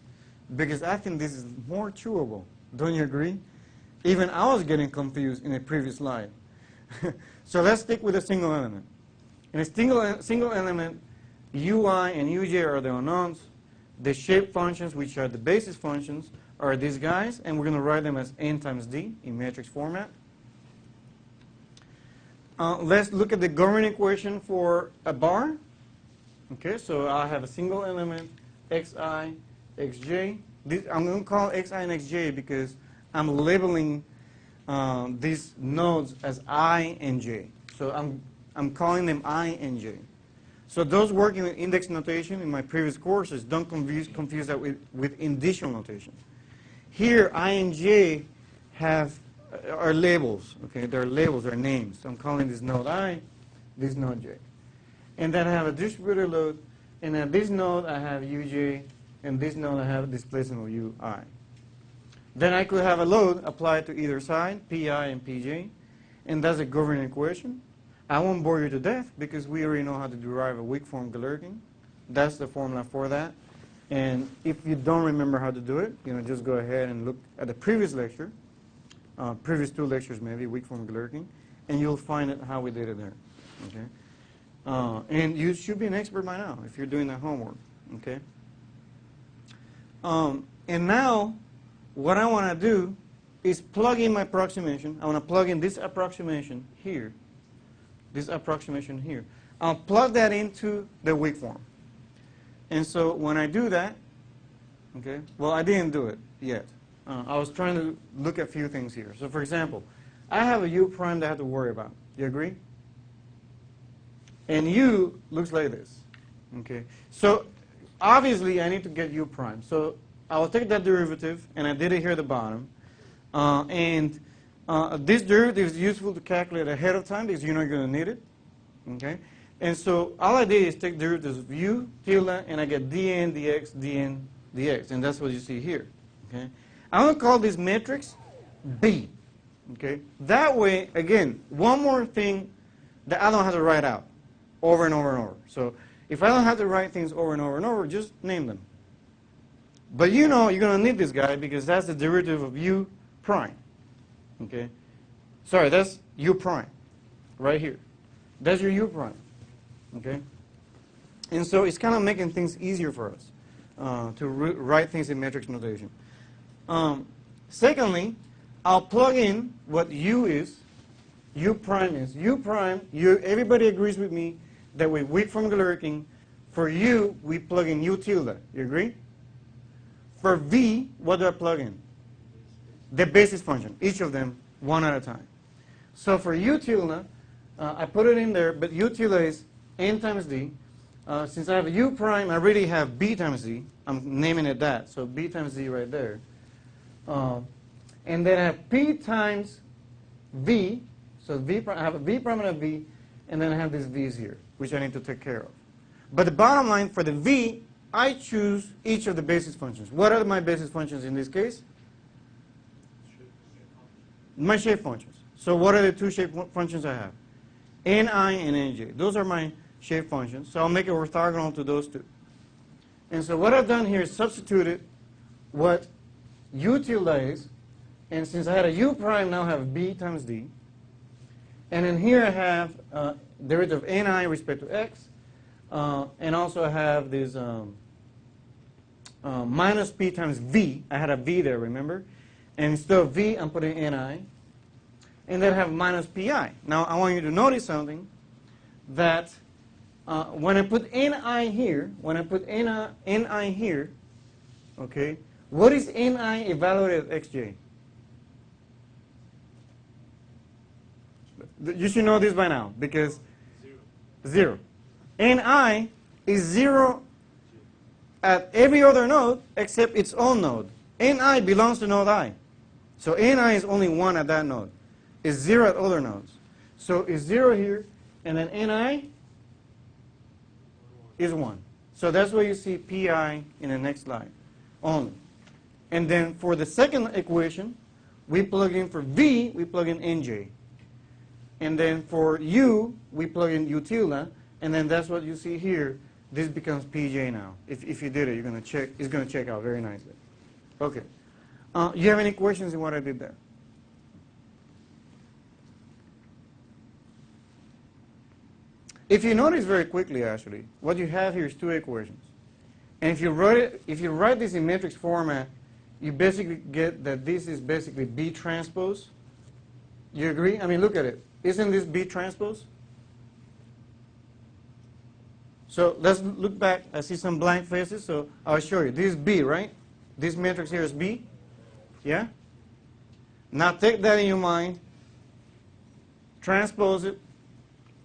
because I think this is more chewable. Don't you agree? Even I was getting confused in a previous slide. So let's stick with a single element. In a single element, UI and uj are the unknowns. The shape functions, which are the basis functions, are these guys, and we're going to write them as n times d in matrix format. Let's look at the governing equation for a bar. Okay, so I have a single element, xi, xj. I'm going to call xi and xj because I'm labeling these nodes as I and j. So I'm calling them I and j. So those working with index notation in my previous courses, don't confuse that with indicial notation. Here, I and j are labels. Okay, they're labels, they're names. So I'm calling this node I, this node j. And then I have a distributor load, and at this node I have uj, and this node I have displacement ui. Then I could have a load applied to either side, pi and pj, and that's a governing equation. I won't bore you to death because we already know how to derive a weak form Galerkin. That's the formula for that. And if you don't remember how to do it, just go ahead and look at the previous lecture, previous 2 lectures maybe, weak form Galerkin, and you'll find it how we did it there. Okay. And you should be an expert by now if you're doing that homework. Okay. And now, what I want to do is plug in my approximation. I want to plug in this approximation here. This approximation here. I'll plug that into the weak form. And so when I do that, okay, well, I didn't do it yet. I was trying to look at a few things here. So for example, I have a u prime that I have to worry about. You agree? And u looks like this. Okay. So obviously I need to get u prime. So I will take that derivative, and I did it here at the bottom. This derivative is useful to calculate ahead of time because you're not going to need it. Okay? And so all I did is take derivatives of u tilde, and I get dn dx, dn dx. And that's what you see here. Okay? I'm going to call this matrix B. Okay? That way, again, one more thing that I don't have to write out over and over and over. So if I don't have to write things over and over and over, just name them. But you know you're going to need this guy because that's the derivative of u prime. Okay? Sorry, that's u prime right here. That's your u prime. Okay? And so it's kind of making things easier for us to write things in matrix notation. Secondly, I'll plug in what u is, u prime is. U prime, everybody agrees with me that with weak form Galerkin, for u, we plug in u tilde. You agree? For v, what do I plug in? The basis function, each of them, one at a time. So for u tilde, I put it in there, but u tilde is n times d. Since I have u prime, I already have b times d. I'm naming it that, so b times d right there. And then I have p times v, so v prime, I have a v prime and a v, and then I have these v's here, which I need to take care of. But the bottom line, for the v, I choose each of the basis functions. What are my basis functions in this case? My shape functions. So what are the two shape functions I have? Ni and nj. Those are my shape functions. So I'll make it orthogonal to those two. And so what I've done here is substituted what u tilde is. And since I had a u prime, now I have b times d. And then here I have derivative of ni respect to x. And also I have this minus p times v. I had a v there, remember? And instead of v, I'm putting ni. And then I have minus pi. Now I want you to notice something, that when I put ni here, okay, what is ni evaluated at xj? You should know this by now, because 0. Ni is 0 at every other node except its own node. Ni belongs to node I. So Ni is only 1 at that node. It's 0 at other nodes. So it's 0 here, and then Ni is 1. So that's why you see Pi in the next slide only. And then for the second equation, we plug in for V, we plug in Nj. And then for U, we plug in U tilde, and then that's what you see here. This becomes Pj now. If you did it, you're going to check. It's going to check out very nicely. Okay. You have any questions in what I did there? If you notice very quickly, actually, what you have here is two equations. And if you write this in matrix format, you basically get that this is basically B transpose. You agree? I mean, look at it. Isn't this B transpose? So let's look back. I see some blank faces, so I'll show you. This is B, right? This matrix here is B. Yeah? Now take that in your mind. Transpose it.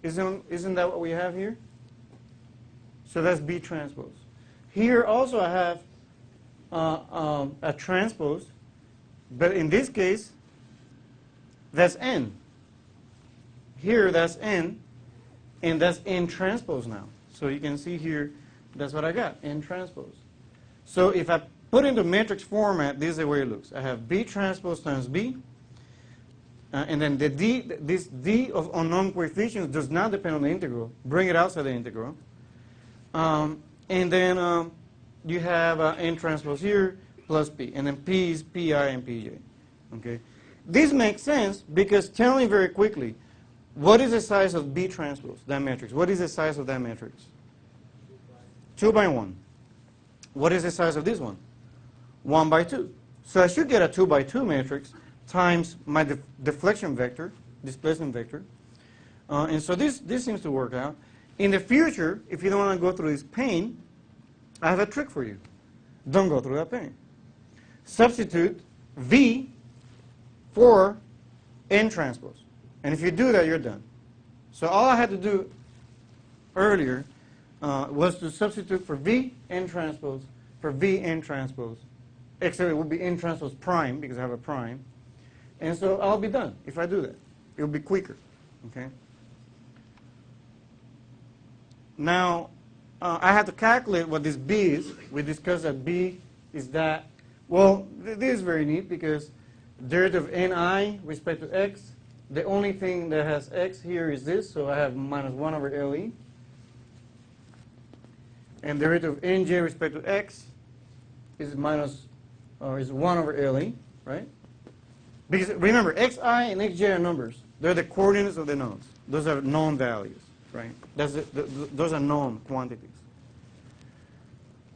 Isn't that what we have here? So that's B transpose. Here also I have a transpose, but in this case, that's N. Here that's N, and that's N transpose now. So you can see here, that's what I got, N transpose. So if I put into matrix format, this is the way it looks. I have B transpose times B, and then the D, this D of unknown coefficients does not depend on the integral. Bring it outside the integral. And then you have N transpose here plus P, and then P is Pi and Pj. Okay, this makes sense because tell me very quickly, what is the size of B transpose, that matrix? What is the size of that matrix? 2 by 1. What is the size of this one? 1 by 2. So I should get a 2 by 2 matrix times my deflection vector, displacement vector. And so this seems to work out. In the future, if you don't want to go through this pain, I have a trick for you. Don't go through that pain. Substitute V for N transpose. And if you do that, you're done. So all I had to do earlier was to substitute for V N transpose, for V N transpose, except it would be N transpose prime because I have a prime. And so I'll be done if I do that. It'll be quicker. Okay. Now, I have to calculate what this B is. We discussed that B is that. Well, this is very neat because derivative of Ni respect to x, the only thing that has x here is this, so I have minus 1 over LE. And derivative of Nj respect to x is is 1 over LE, right? Because remember, xi and xj are numbers. They're the coordinates of the nodes. Those are known values, right? Those are known quantities.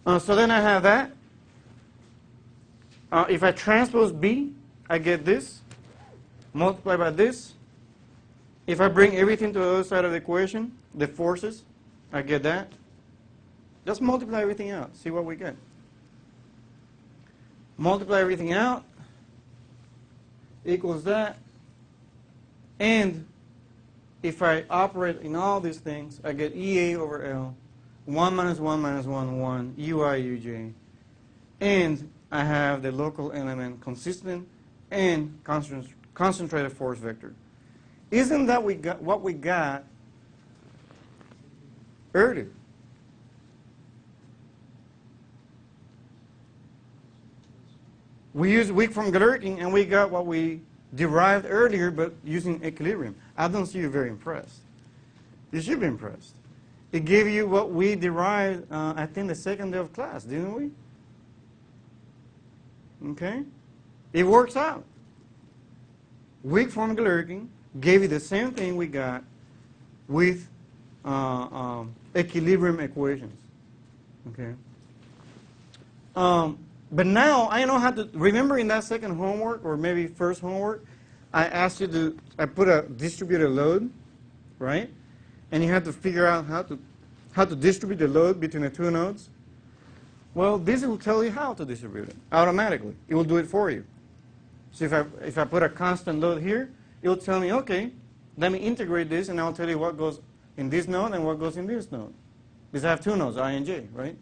So then I have that. If I transpose B, I get this. Multiply by this. If I bring everything to the other side of the equation, the forces, I get that. Just multiply everything out. See what we get. Multiply everything out. Equals that. And if I operate in all these things, I get EA over L. 1 minus 1 minus 1, 1. UI, UJ. And I have the local element consistent and concentrated force vector. Isn't that what we got earlier? We used weak from Galerkin and we got what we derived earlier, but using equilibrium. I don't see you very impressed. You should be impressed. It gave you what we derived, I think, the second day of class, didn't we? Okay? It works out. Weak formula working gave you the same thing we got with equilibrium equations. Okay? But now I know how to, remember in that second homework, or maybe first homework, I asked you to, I put a distributed load, right? And you had to figure out how to distribute the load between the two nodes. Well, this will tell you how to distribute it automatically. It will do it for you. So if I put a constant load here, it will tell me, okay, let me integrate this, and I'll tell you what goes in this node and what goes in this node. Because I have two nodes, I and j, right?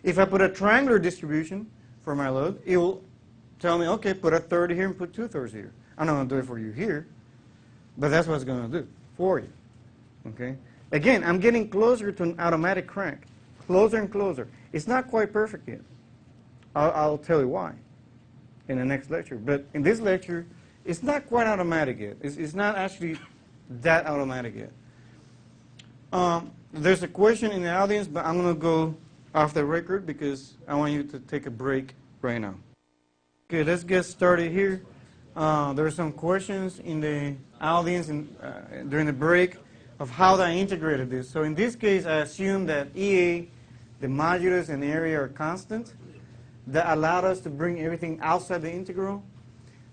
If I put a triangular distribution for my load, it will tell me, okay, put a third here and put 2/3 here. I'm not going to do it for you here, but that's what it's going to do for you. Okay? Again, I'm getting closer to an automatic crank. Closer and closer. It's not quite perfect yet. I'll tell you why in the next lecture. But in this lecture, it's not quite automatic yet. It's not actually that automatic yet. There's a question in the audience, but I'm going to go off the record because I want you to take a break right now. Okay, let's get started here. There are some questions in the audience during the break of how I integrated this. So in this case, I assume that EA, the modulus and area are constant. That allowed us to bring everything outside the integral.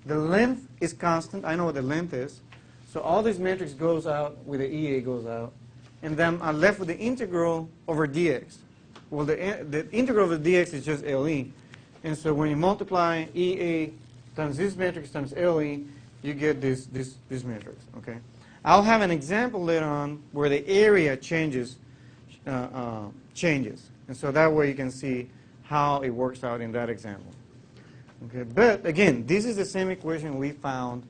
The length is constant. I know what the length is. So all this matrix goes out with the EA goes out. And then I'm left with the integral over dx. Well, the integral of the dx is just LE. And so when you multiply EA times this matrix times LE, you get this matrix. Okay. I'll have an example later on where the area changes. And so that way you can see how it works out in that example. Okay. But again, this is the same equation we found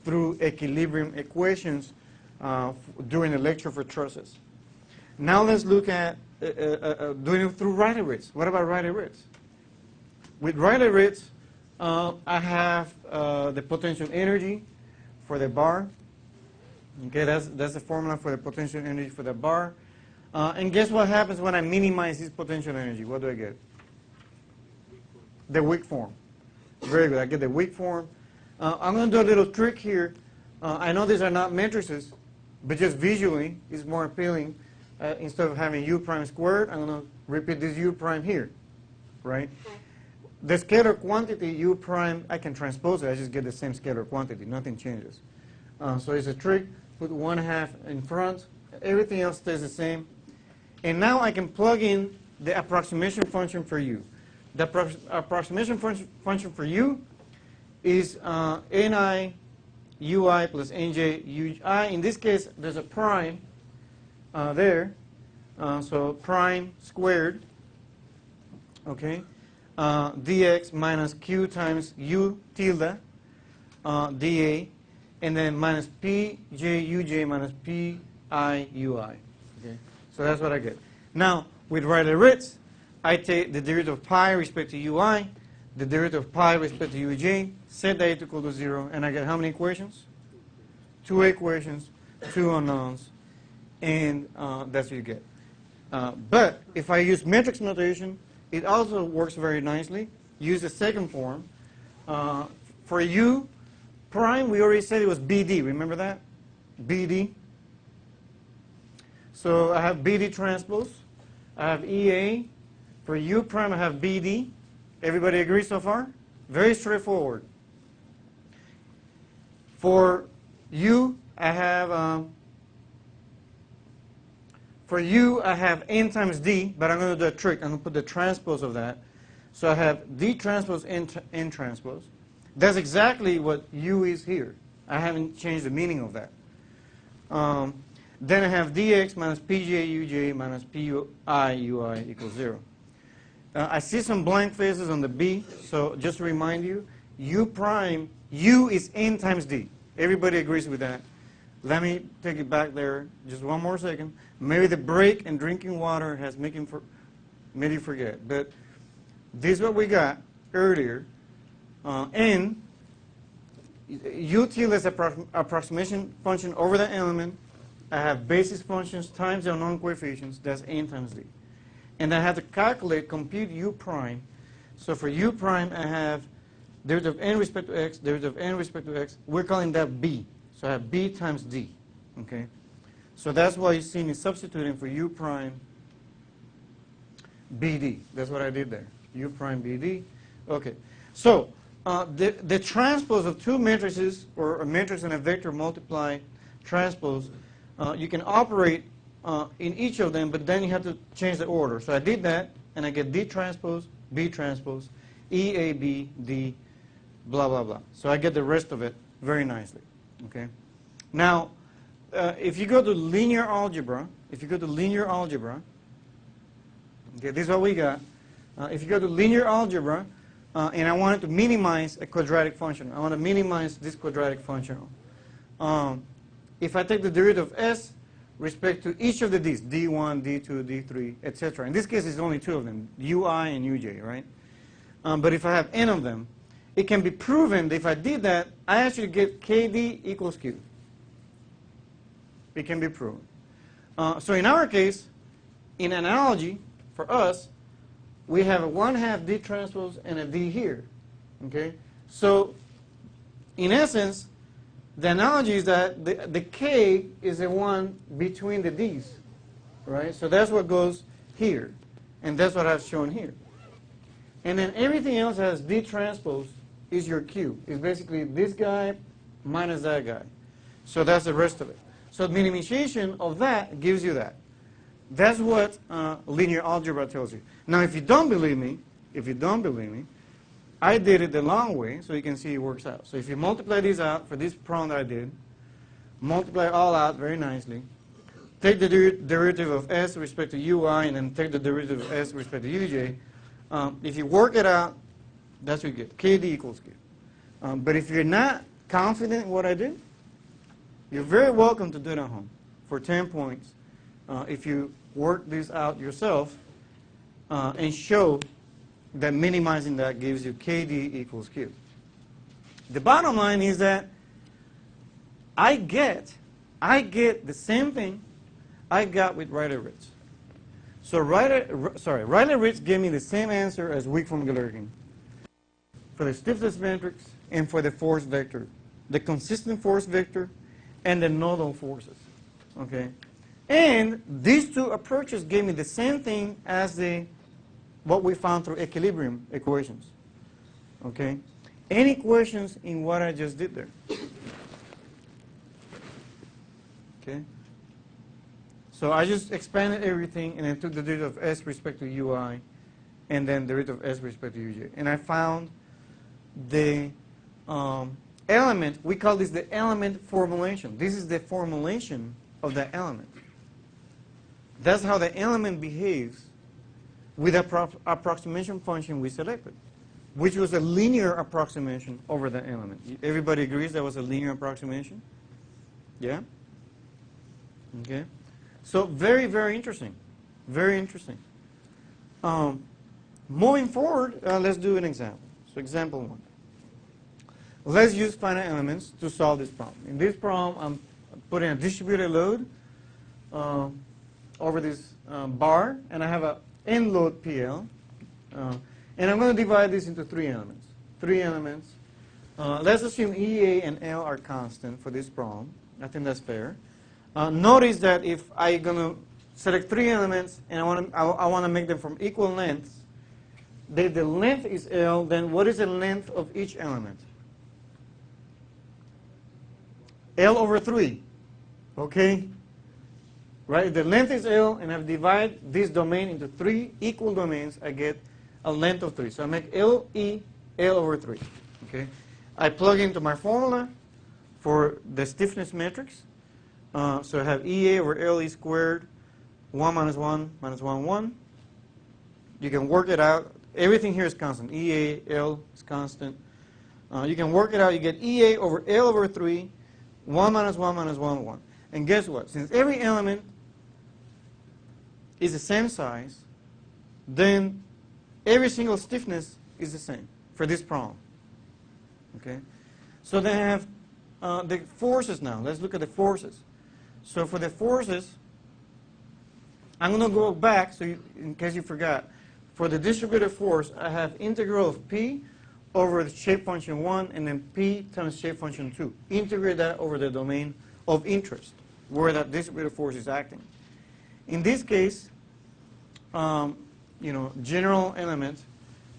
through equilibrium equations during the lecture for trusses. Now let's look at doing it through Rayleigh-Ritz. What about Rayleigh-Ritz? With Rayleigh-Ritz, I have the potential energy for the bar. Okay, that's the formula for the potential energy for the bar. And guess what happens when I minimize this potential energy? What do I get? The weak form. Very good. I get the weak form. I'm going to do a little trick here. I know these are not matrices, but just visually, it's more appealing. Instead of having u prime squared, I'm going to repeat this u prime here, right? The scalar quantity u prime, I can transpose it. I just get the same scalar quantity. Nothing changes. So it's a trick. Put 1/2 in front. Everything else stays the same. And now I can plug in the approximation function for u. The approximation function for u is ni ui plus nj ui. In this case, there's a prime there. So prime squared, okay, dx minus q times u tilde dA, and then minus p j uj minus p I ui. Okay, so that's what I get. Now, with Rayleigh-Ritz, I take the derivative of pi respect to ui, the derivative of pi respect to uj, set that equal to 0, and I get how many equations? 2 equations, 2 unknowns, and that's what you get. But if I use matrix notation, it also works very nicely. Use the second form. For u prime, we already said it was BD. Remember that? BD. So I have BD transpose. I have EA. For u prime, I have BD. Everybody agree so far? Very straightforward. For u, I have n times d, but I'm going to do a trick. I'm going to put the transpose of that. So I have d transpose n transpose. That's exactly what u is here. I haven't changed the meaning of that. Then I have dx minus pj uj minus pi ui equals 0. I see some blank faces on the b, so just to remind you, u prime, u is n times d. Everybody agrees with that. Let me take it back there just one more second. Maybe the break and drinking water has made you forget. But this is what we got earlier. N util is approximation function over the element. I have basis functions times the unknown coefficients. That's n times d. And I have to calculate, compute u prime. So for u prime, I have derivative of n respect to x, derivative of n respect to x. We're calling that b. So I have b times d. Okay. So that's why you see me substituting for u prime bd. That's what I did there. U prime bd. Okay. So the transpose of two matrices, or a matrix and a vector multiply transpose, you can operate in each of them, but then you have to change the order. So I did that, and I get D transpose, B transpose, E, A, B, D, blah, blah, blah. So I get the rest of it very nicely. Okay. Now, if you go to linear algebra, okay, this is what we got. If you go to linear algebra, and I wanted to minimize a quadratic function, I want to minimize this quadratic function. If I take the derivative of s respect to each of the d's, d1, d2, d3, etc. In this case, it's only two of them, ui and uj, right? But if I have n of them, it can be proven that if I did that, I actually get kd equals q. It can be proven. So in our case, in analogy, for us, we have a 1/2 d transpose and a d here. Okay? So, in essence, the analogy is that the k is the one between the d's. Right? So that's what goes here. And that's what I've shown here. And then everything else has d transpose is your q. It's basically this guy minus that guy. So that's the rest of it. So minimization of that gives you that. That's what linear algebra tells you. Now, if you don't believe me, I did it the long way, so you can see it works out. So if you multiply these out for this problem that I did, multiply all out very nicely, take the derivative of s with respect to ui, and then take the derivative of s with respect to uj. If you work it out, that's what you get. Kd equals q. But if you're not confident in what I did, you're very welcome to do it at home for 10 points. If you work this out yourself and show that minimizing that gives you kd equals q. The bottom line is that I get the same thing I got with Riley-Ritz. So Riley-Ritz gave me the same answer as Wick from Galerkin for the stiffness matrix and for the force vector, the consistent force vector and the nodal forces. Okay. And these two approaches gave me the same thing as what we found through equilibrium equations. Okay? Any questions in what I just did there? Okay? So I just expanded everything and then took the derivative of s with respect to ui and then the derivative of s with respect to uj. And I found the element, we call this the element formulation. This is the formulation of the element. That's how the element behaves with the approximation function we selected, which was a linear approximation over the element. Everybody agrees that was a linear approximation? Yeah? Okay. So very, very interesting. Very interesting. Moving forward, let's do an example. So example 1. Let's use finite elements to solve this problem. In this problem, I'm putting a distributed load over this bar, and I have a n load PL. And I'm going to divide this into 3 elements. 3 elements. Let's assume EA and L are constant for this problem. I think that's fair. Notice that if I'm going to select 3 elements and I want to make them from equal lengths, if the length is L, then what is the length of each element? L over 3. Okay? Right? If the length is L and I divide this domain into 3 equal domains, I get a length of 3. So I make LE L over 3. Okay? I plug into my formula for the stiffness matrix. So I have EA over LE squared, 1 minus 1 minus 1, 1. You can work it out. Everything here is constant. EA, L is constant. You can work it out. You get EA over L over 3, 1 minus 1 minus 1, 1. And guess what? Since every element is the same size, then every single stiffness is the same for this problem. Okay? So they have the forces now. Let's look at the forces. So for the forces, I'm going to go back, so in case you forgot. For the distributed force, I have integral of P over the shape function 1 and then P times shape function 2. Integrate that over the domain of interest, where that distributed force is acting. In this case, general element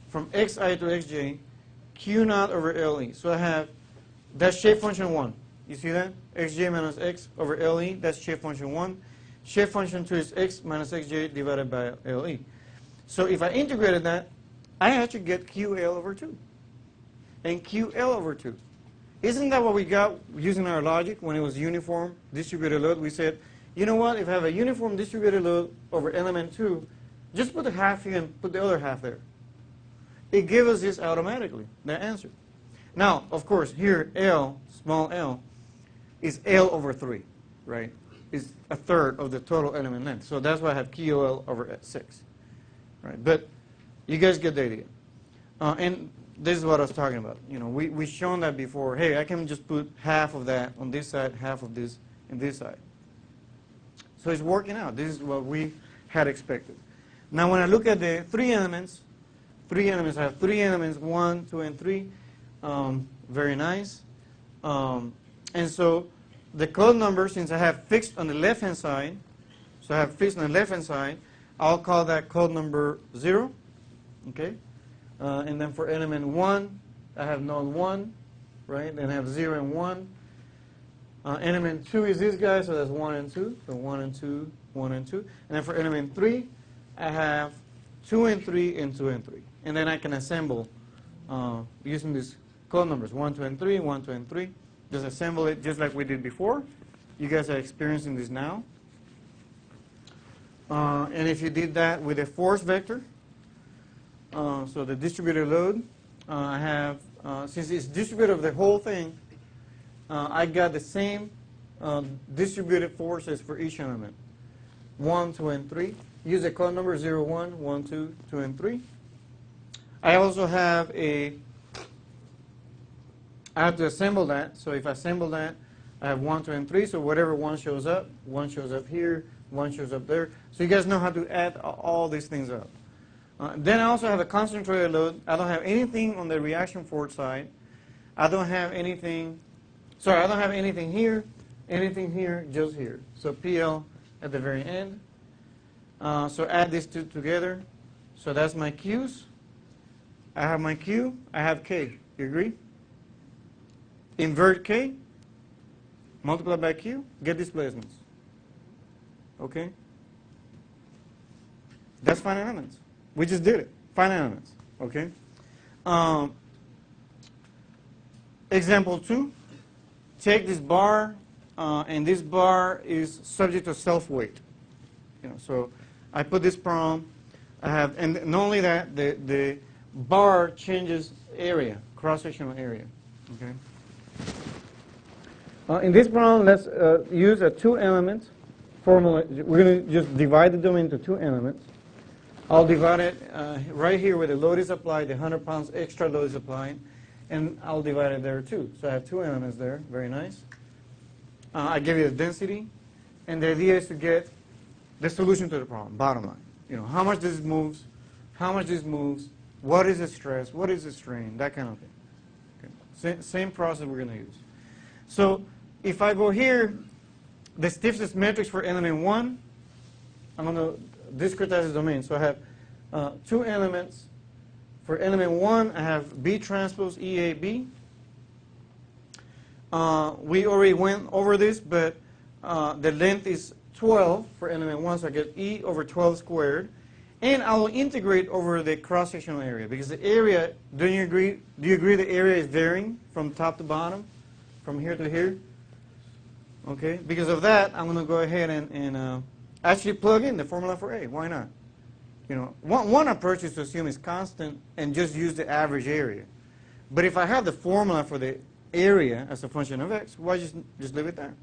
from xi to xj, q naught over le. So I have that shape function 1. You see that? xj minus x over le, that's shape function 1. Shape function 2 is x minus xj divided by le. So if I integrated that, I actually get ql over 2. And ql over 2. Isn't that what we got using our logic when it was uniform distributed load? We said, you know what, if I have a uniform distributed load over element 2, just put the half here and put the other half there. It gives us this automatically, the answer. Now, of course, here L, small l, is L over 3, right? Is a third of the total element length. So that's why I have QL over 6. Right? But you guys get the idea. And this is what I was talking about. We've shown that before. Hey, I can just put half of that on this side, half of this on this side. So it's working out. This is what we had expected. Now when I look at the three elements, I have three elements, 1, 2, and 3. Very nice. And so the code number, since I have fixed on the left-hand side, so I have fixed on the left-hand side, I'll call that code number 0. Okay? And then for element 1, I have node 1, right? Then I have 0 and 1. Element 2 is this guy, so that's 1 and 2. So 1 and 2, 1 and 2. And then for element 3, I have 2 and 3 and 2 and 3. And then I can assemble using these code numbers, 1, 2, and 3, 1, 2, and 3. Just assemble it just like we did before. You guys are experiencing this now. And if you did that with a force vector, so the distributed load, I have, since it's distributed of the whole thing, I got the same distributed forces for each element. 1, 2, and 3. Use the code number 0, 1, 1, 2, 2, and 3. I also have I have to assemble that. So if I assemble that, I have 1, 2, and 3. So whatever 1 shows up here, 1 shows up there. So you guys know how to add all these things up. Then I also have a concentrated load. I don't have anything on the reaction force side. I don't have anything here, just here. So PL at the very end. So add these two together. So that's my Q's. I have my Q. I have K. You agree? Invert K. Multiply by Q. Get displacements. Okay? That's finite elements. We just did it. Finite elements. Okay? Example 2. Take this bar, and this bar is subject to self-weight. So I put this problem. I have, and not only that, the bar changes area, cross-sectional area. Okay. In this problem, let's use a 2-element formula. We're going to just divide the domain into 2 elements. I'll divide it right here where the load is applied, the 100 pounds extra load is applied, and I'll divide it there too. So I have 2 elements there. Very nice. I give you the density, and the idea is to get the solution to the problem, bottom line. How much this moves, how much this moves, what is the stress, what is the strain, that kind of thing. Okay. Same process we're going to use. So if I go here, the stiffness matrix for element 1, I'm going to discretize the domain. So I have 2 elements. For element 1, I have B transpose EAB. We already went over this, but the length is 12 for element 1, so I get E over 12 squared. And I will integrate over the cross-sectional area, because the area, do you agree the area is varying from top to bottom, from here to here? Okay, because of that, I'm going to go ahead and actually plug in the formula for A. Why not? One approach is to assume it's constant and just use the average area. But if I have the formula for the area as a function of x, why just leave it there?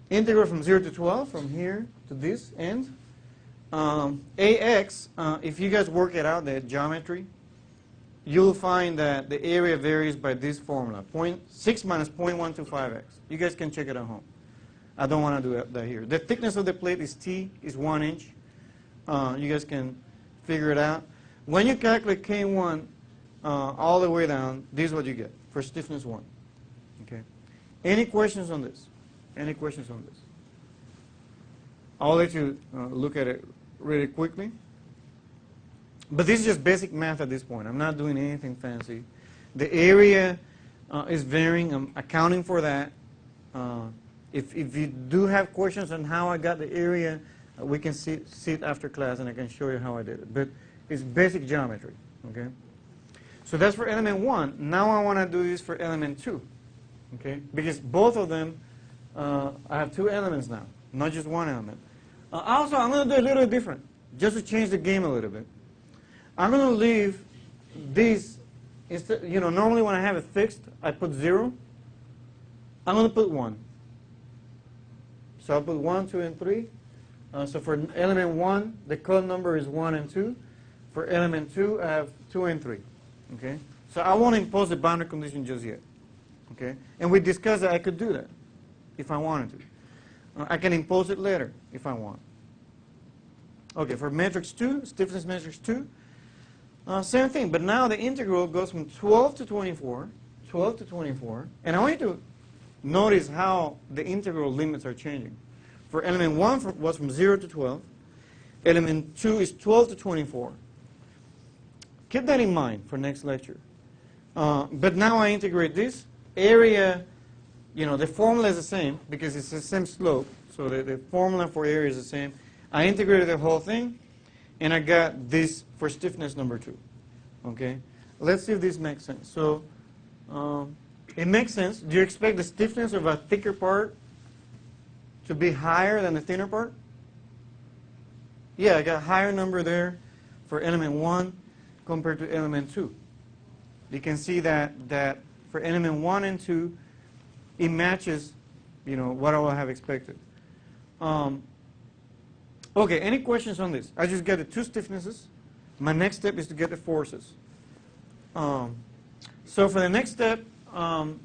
Integral from 0 to 12, from here to this end. AX, if you guys work it out, the geometry, you'll find that the area varies by this formula, 6 minus 0.125x. You guys can check it at home. I don't want to do that here. The thickness of the plate is T, is 1 inch. You guys can figure it out. When you calculate K1 all the way down, this is what you get for stiffness 1. Okay. Any questions on this? Any questions on this? I'll let you look at it really quickly. But this is just basic math at this point. I'm not doing anything fancy. The area is varying. I'm accounting for that. If you do have questions on how I got the area, we can sit after class and I can show you how I did it. But it's basic geometry. Okay. So that's for element 1. Now I want to do this for element 2. Okay. Because both of them, I have 2 elements now, not just 1 element. Also, I'm going to do a little different, just to change the game a little bit. I'm going to leave these, instead, normally when I have it fixed, I put 0. I'm going to put 1. So I'll put 1, 2, and 3. So for element 1, the code number is 1 and 2. For element 2, I have 2 and 3. Okay? So I won't impose the boundary condition just yet. Okay? And we discussed that I could do that if I wanted to. I can impose it later if I want. Okay, for matrix 2, stiffness matrix 2, same thing. But now the integral goes from 12 to 24, 12 to 24. And I want you to notice how the integral limits are changing. For element 1 was from 0 to 12. Element 2 is 12 to 24. Keep that in mind for next lecture. But now I integrate this. Area, the formula is the same because it's the same slope. So the formula for area is the same. I integrated the whole thing, and I got this for stiffness number 2. Okay? Let's see if this makes sense. So it makes sense. Do you expect the stiffness of a thicker part to be higher than the thinner part? Yeah, I got a higher number there for element 1 compared to element 2. You can see that for element 1 and 2, it matches, what I would have expected. Okay, any questions on this? I just get the 2 stiffnesses. My next step is to get the forces. So for the next step,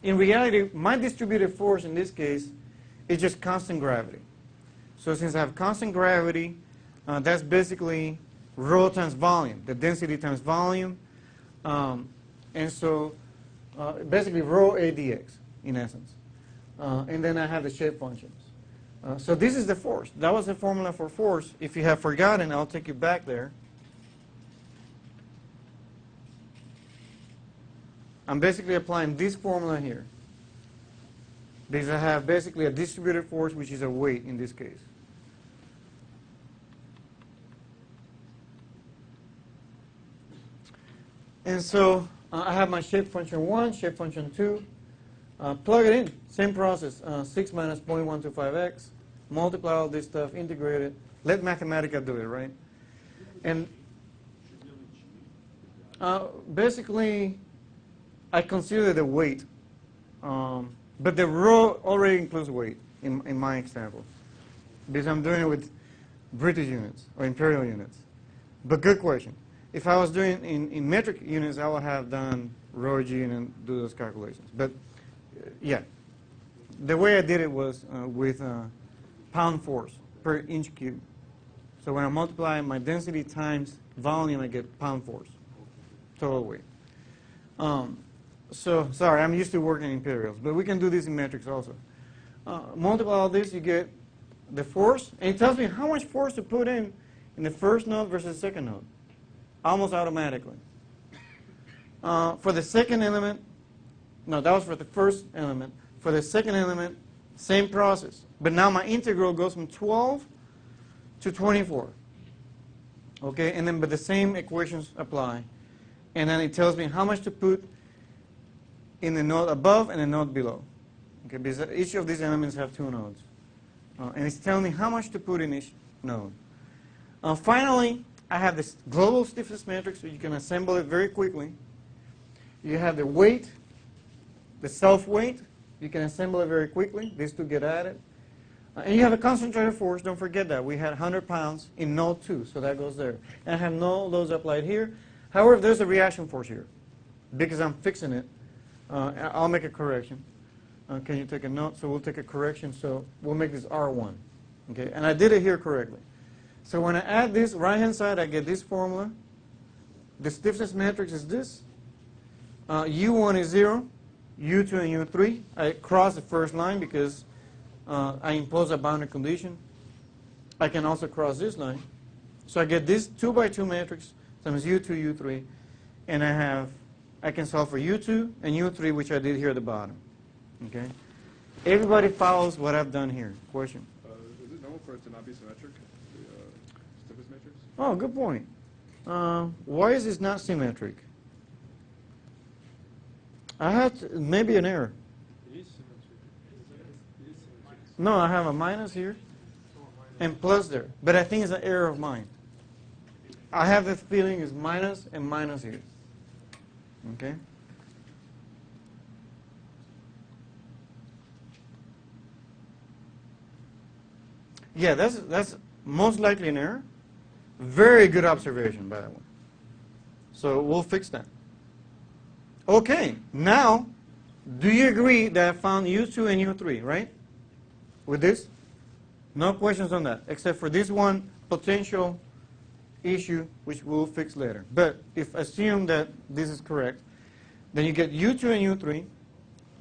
in reality, my distributed force in this case is just constant gravity. So since I have constant gravity, that's basically rho times volume, the density times volume. And so basically rho AdX in essence. And then I have the shape functions. So this is the force. That was the formula for force. If you have forgotten, I'll take you back there. I'm basically applying this formula here. Because I have basically a distributed force, which is a weight in this case. And so I have my shape function 1, shape function 2. Plug it in, same process, 6 minus 0.125x, multiply all this stuff, integrate it, let Mathematica do it, right? And basically, I consider the weight, but the rho already includes weight in my example, because I'm doing it with British units or imperial units. But good question. If I was doing in metric units, I would have done rho g and do those calculations. But yeah, the way I did it was with pound force per inch cube. So when I multiply my density times volume, I get pound force, total weight. So sorry, I'm used to working in imperials, but we can do this in metrics also. Multiply all this, you get the force, and it tells me how much force to put in the first node versus the second node, almost automatically. For the second element, no, that was for the first element. For the second element, same process. But now my integral goes from 12 to 24. Okay, and then but the same equations apply. And then it tells me how much to put in the node above and the node below. Okay, because each of these elements have 2 nodes. And it's telling me how much to put in each node. Finally, I have this global stiffness matrix, so you can assemble it very quickly. You have the weight, the self-weight. You can assemble it very quickly. These 2 get added. And you have a concentrated force. Don't forget that. We had 100 pounds in node 2, so that goes there. And I have no loads applied here. However, there's a reaction force here. because I'm fixing it, I'll make a correction. Can you take a note? So we'll take a correction. So we'll make this R1. Okay, and I did it here correctly. So when I add this right-hand side, I get this formula. The stiffness matrix is this. U1 is 0, U2 and U3. I cross the first line because I impose a boundary condition. I can also cross this line. So I get this 2 by 2 matrix times U2, U3, and I can solve for U2 and U3, which I did here at the bottom. Okay. Everybody follows what I've done here. Question? Is it normal for it to not be symmetric, the stiffness matrix? Oh, good point. Why is this not symmetric? I had maybe an error. It is symmetric. It is symmetric. No, I have a minus here and plus there. But I think it's an error of mine. I have the feeling it's minus and minus here. Okay? Yeah, that's most likely an error. Very good observation, by the way. So we'll fix that. Okay, now, do you agree that I found U2 and U3, right? With this? No questions on that, except for this one potential issue, which we'll fix later. But if assume that this is correct, then you get U2 and U3,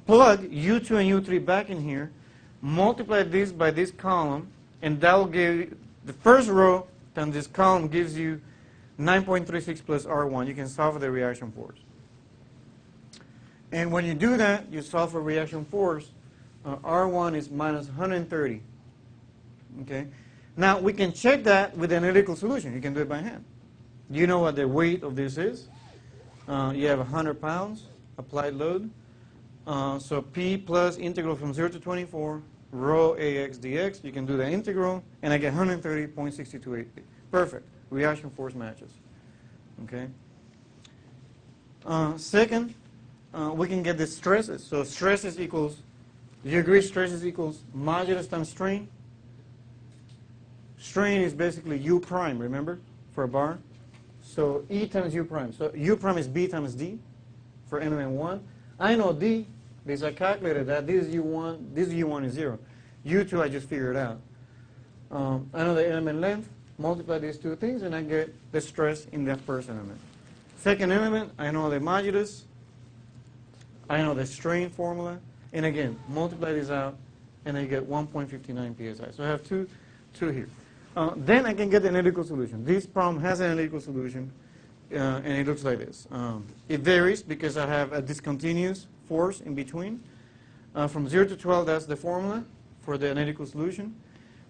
plug U2 and U3 back in here, multiply this by this column, and that will give you, the first row times this column gives you 9.36 plus R1. You can solve for the reaction force. And when you do that, you solve for reaction force. R1 is minus 130. Okay. Now, we can check that with an analytical solution. You can do it by hand. You know what the weight of this is. You have 100 pounds applied load. So P plus integral from 0 to 24, rho AX dx. You can do the integral, and I get 130.6280. Perfect. Reaction force matches. Okay. Second, we can get the stresses. So stresses equals, do you agree stresses equals modulus times strain? Strain is basically U prime, remember, for a bar. So E times U prime. So U prime is B times D for element 1. I know D because I calculated that. This is U1, this U1 is 0. U2 I just figured out. I know the element length, multiply these two things, and I get the stress in that first element. Second element, I know the modulus. I know the strain formula. And again, multiply this out, and I get 1.59 psi. So I have two here. Then I can get the analytical solution. This problem has an analytical solution, and it looks like this. It varies because I have a discontinuous force in between. From 0 to 12, that's the formula for the analytical solution.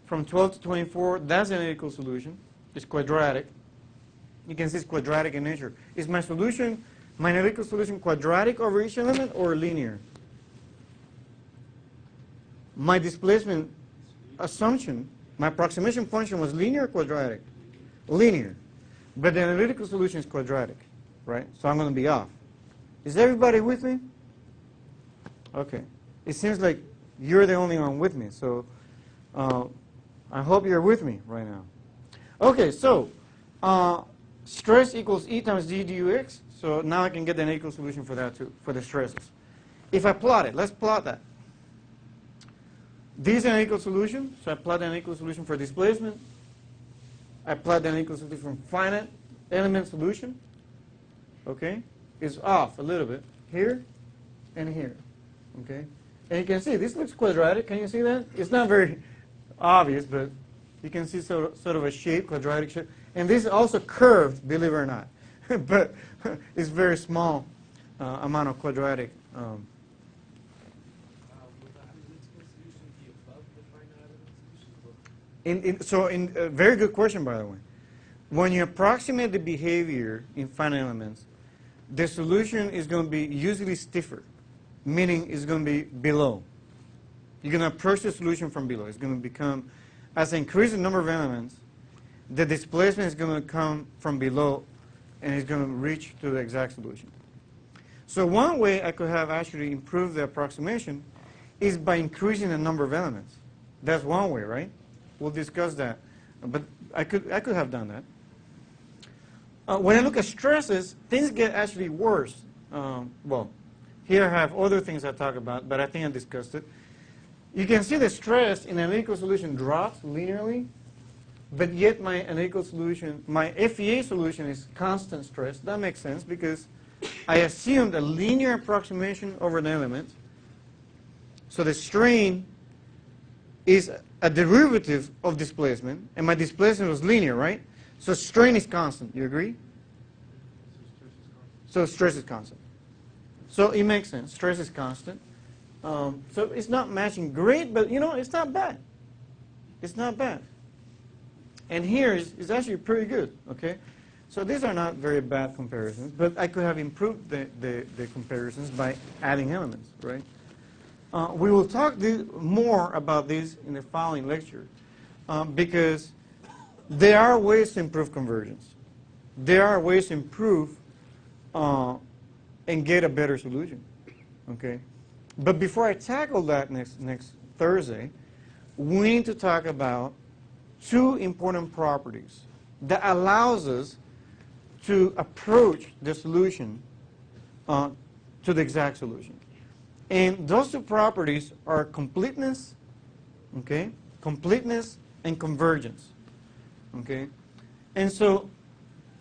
From 12 to 24, that's the analytical solution. It's quadratic. You can see it's quadratic in nature. Is my solution, my analytical solution, quadratic over each element or linear? My displacement assumption, my approximation function was linear or quadratic? Linear. But the analytical solution is quadratic, right? So I'm going to be off. Is everybody with me? Okay. It seems like you're the only one with me, so I hope you're with me right now. Okay, so stress equals E times D dux. So now I can get the analytical solution for that too, for the stresses. If I plot it, let's plot that. This is an analytical solution, so I plot the analytical solution for displacement. I plot the analytical solution from finite element solution. Okay, it's off a little bit here and here. Okay, and you can see this looks quadratic. Can you see that? It's not very obvious, but you can see sort of a shape, quadratic shape. And this is also curved, believe it or not, but it's very small amount of quadratic. Will the analytical solution be above the finite element solution? Very good question, by the way. When you approximate the behavior in finite elements, the solution is going to be usually stiffer, meaning it's going to be below. You're going to approach the solution from below. It's going to become, as I increase the number of elements, the displacement is going to come from below, and it's going to reach to the exact solution. So one way I could have actually improved the approximation is by increasing the number of elements. That's one way, right? We'll discuss that. But I could have done that. When I look at stresses, things get actually worse. well, here I have other things I talk about, but I think I discussed it. You can see the stress in an analytical solution drops linearly, but yet my analytical solution, my FEA solution is constant stress. That makes sense because I assumed a linear approximation over an element. So the strain is a derivative of displacement, and my displacement was linear, right? So strain is constant. You agree? So stress is constant. So it makes sense. Stress is constant. So it's not matching great, but you know, it's not bad. It's not bad. And here is actually pretty good, okay? So these are not very bad comparisons, but I could have improved the comparisons by adding elements, right? We will talk more about this in the following lecture because there are ways to improve convergence. There are ways to improve and get a better solution, okay? But before I tackle that next Thursday, we need to talk about two important properties that allows us to approach the solution to the exact solution. And those two properties are completeness, okay? Completeness and convergence, okay? And so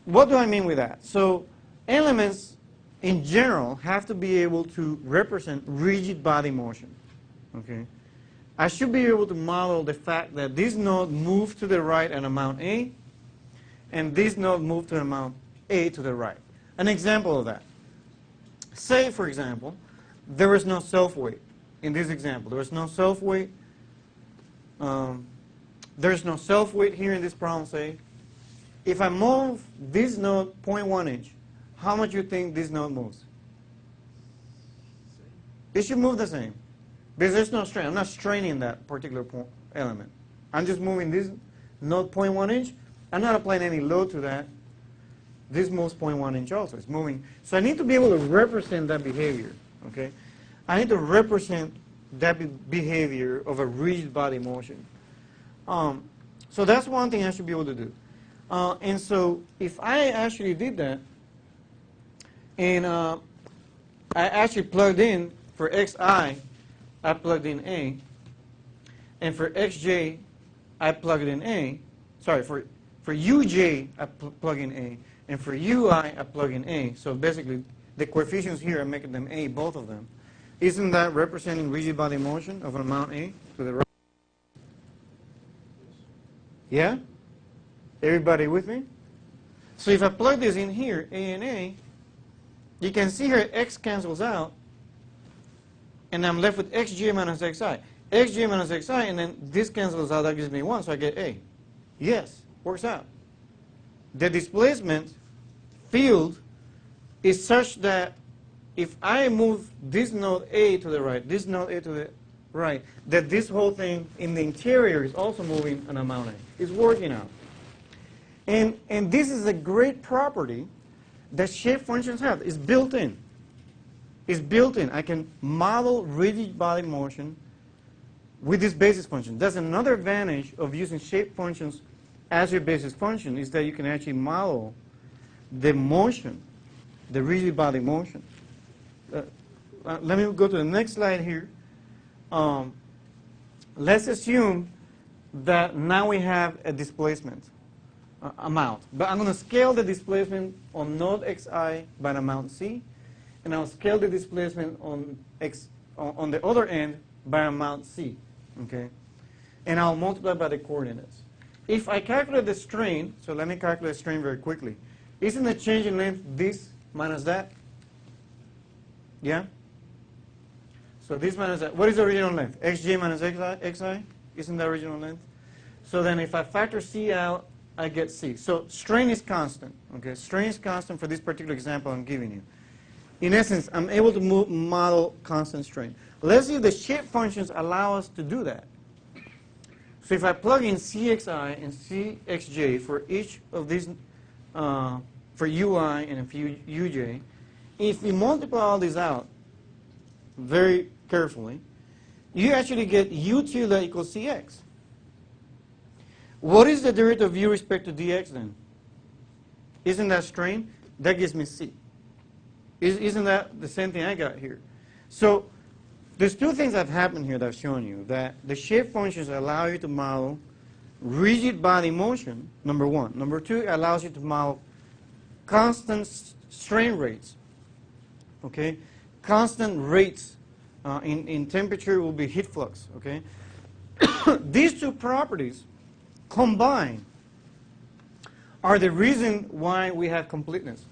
what do I mean with that? So elements in general have to be able to represent rigid body motion, okay? I should be able to model the fact that this node moved to the right at amount A, and this node moved to amount A to the right. An example of that. Say, for example, there is no self-weight in this example. There is no self-weight. There's no self-weight here in this problem, say. If I move this node 0.1 inch, how much you think this node moves? It should move the same. Because there's no strain. I'm not straining that particular element. I'm just moving this node 0.1 inch. I'm not applying any load to that. This moves 0.1 inch also. It's moving. So I need to be able to represent that behavior. Okay? I need to represent that behavior of a rigid body motion. So that's one thing I should be able to do. And so if I actually did that, and I actually plugged in for xi, I plugged in A, and for xj, I plugged in A. Sorry, for uj, I plug in A, and for ui, I plug in A. So basically, the coefficients here, I'm making them A, both of them. Isn't that representing rigid body motion of an amount A to the right? Yeah? Everybody with me? So if I plug this in here, A and A, you can see here x cancels out, and I'm left with xj minus xi. Xj minus xi, and then this cancels out, that gives me 1, so I get A. Yes, works out. The displacement field is such that if I move this node A to the right, this node A to the right, that this whole thing in the interior is also moving an amount A. It's working out. And this is a great property that shape functions have. It's built in. It's built in. I can model rigid body motion with this basis function. That's another advantage of using shape functions as your basis function, is that you can actually model the motion, the rigid body motion. Let me go to the next slide here. Let's assume that now we have a displacement amount. But I'm going to scale the displacement on node xi by an amount c, and I'll scale the displacement on the other end by amount c. Okay? And I'll multiply by the coordinates. If I calculate the strain, so let me calculate strain very quickly. Isn't the change in length this minus that? Yeah? So this minus that. What is the original length? Xj minus xi? Isn't the original length? So then if I factor c out, I get c. So strain is constant. Okay? Strain is constant for this particular example I'm giving you. In essence, I'm able to model constant strain. Let's see if the shape functions allow us to do that. So if I plug in cxi and cxj for each of these, for ui and for uj, if we multiply all these out very carefully, you actually get u tilde equals cx. What is the derivative of u respect to dx then? Isn't that strain? That gives me c. Isn't that the same thing I got here? So there's two things that have happened here that I've shown you. That the shape functions allow you to model rigid body motion, number one. Number two, it allows you to model constant strain rates. Okay? Constant rates in temperature will be heat flux. Okay? These two properties combined are the reason why we have completeness.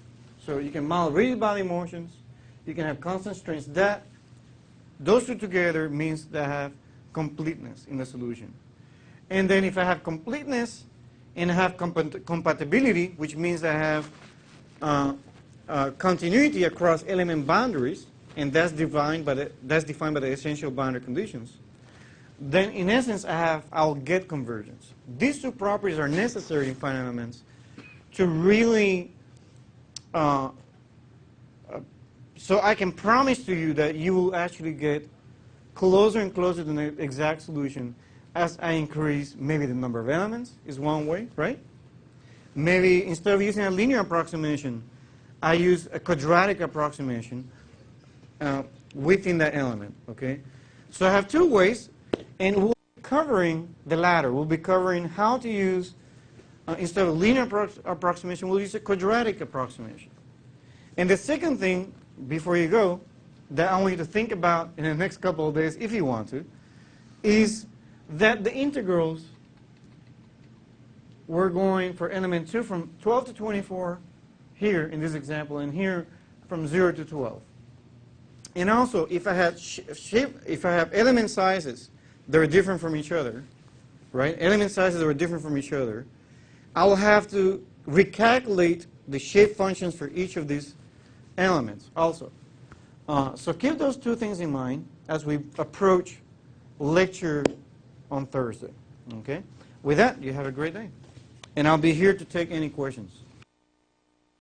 So you can model rigid body motions, you can have constant strains. Those two together means that I have completeness in the solution. And then if I have completeness and I have compatibility, which means I have continuity across element boundaries, and that's defined by the essential boundary conditions, then in essence I'll get convergence. These two properties are necessary in finite elements to really so I can promise to you that you will actually get closer and closer to the exact solution as I increase maybe the number of elements is one way, right? Maybe instead of using a linear approximation, I use a quadratic approximation within that element, okay? So I have two ways, and we'll be covering the latter. We'll be covering how to use, instead of linear approximation, we'll use a quadratic approximation. And the second thing, before you go, that I want you to think about in the next couple of days, if you want to, is that the integrals, we're going for element 2 from 12 to 24 here in this example, and here from 0 to 12. And also, if I have element sizes that are different from each other, right? Element sizes that are different from each other, I will have to recalculate the shape functions for each of these elements also. So keep those two things in mind as we approach lecture on Thursday. Okay? With that, you have a great day. And I'll be here to take any questions.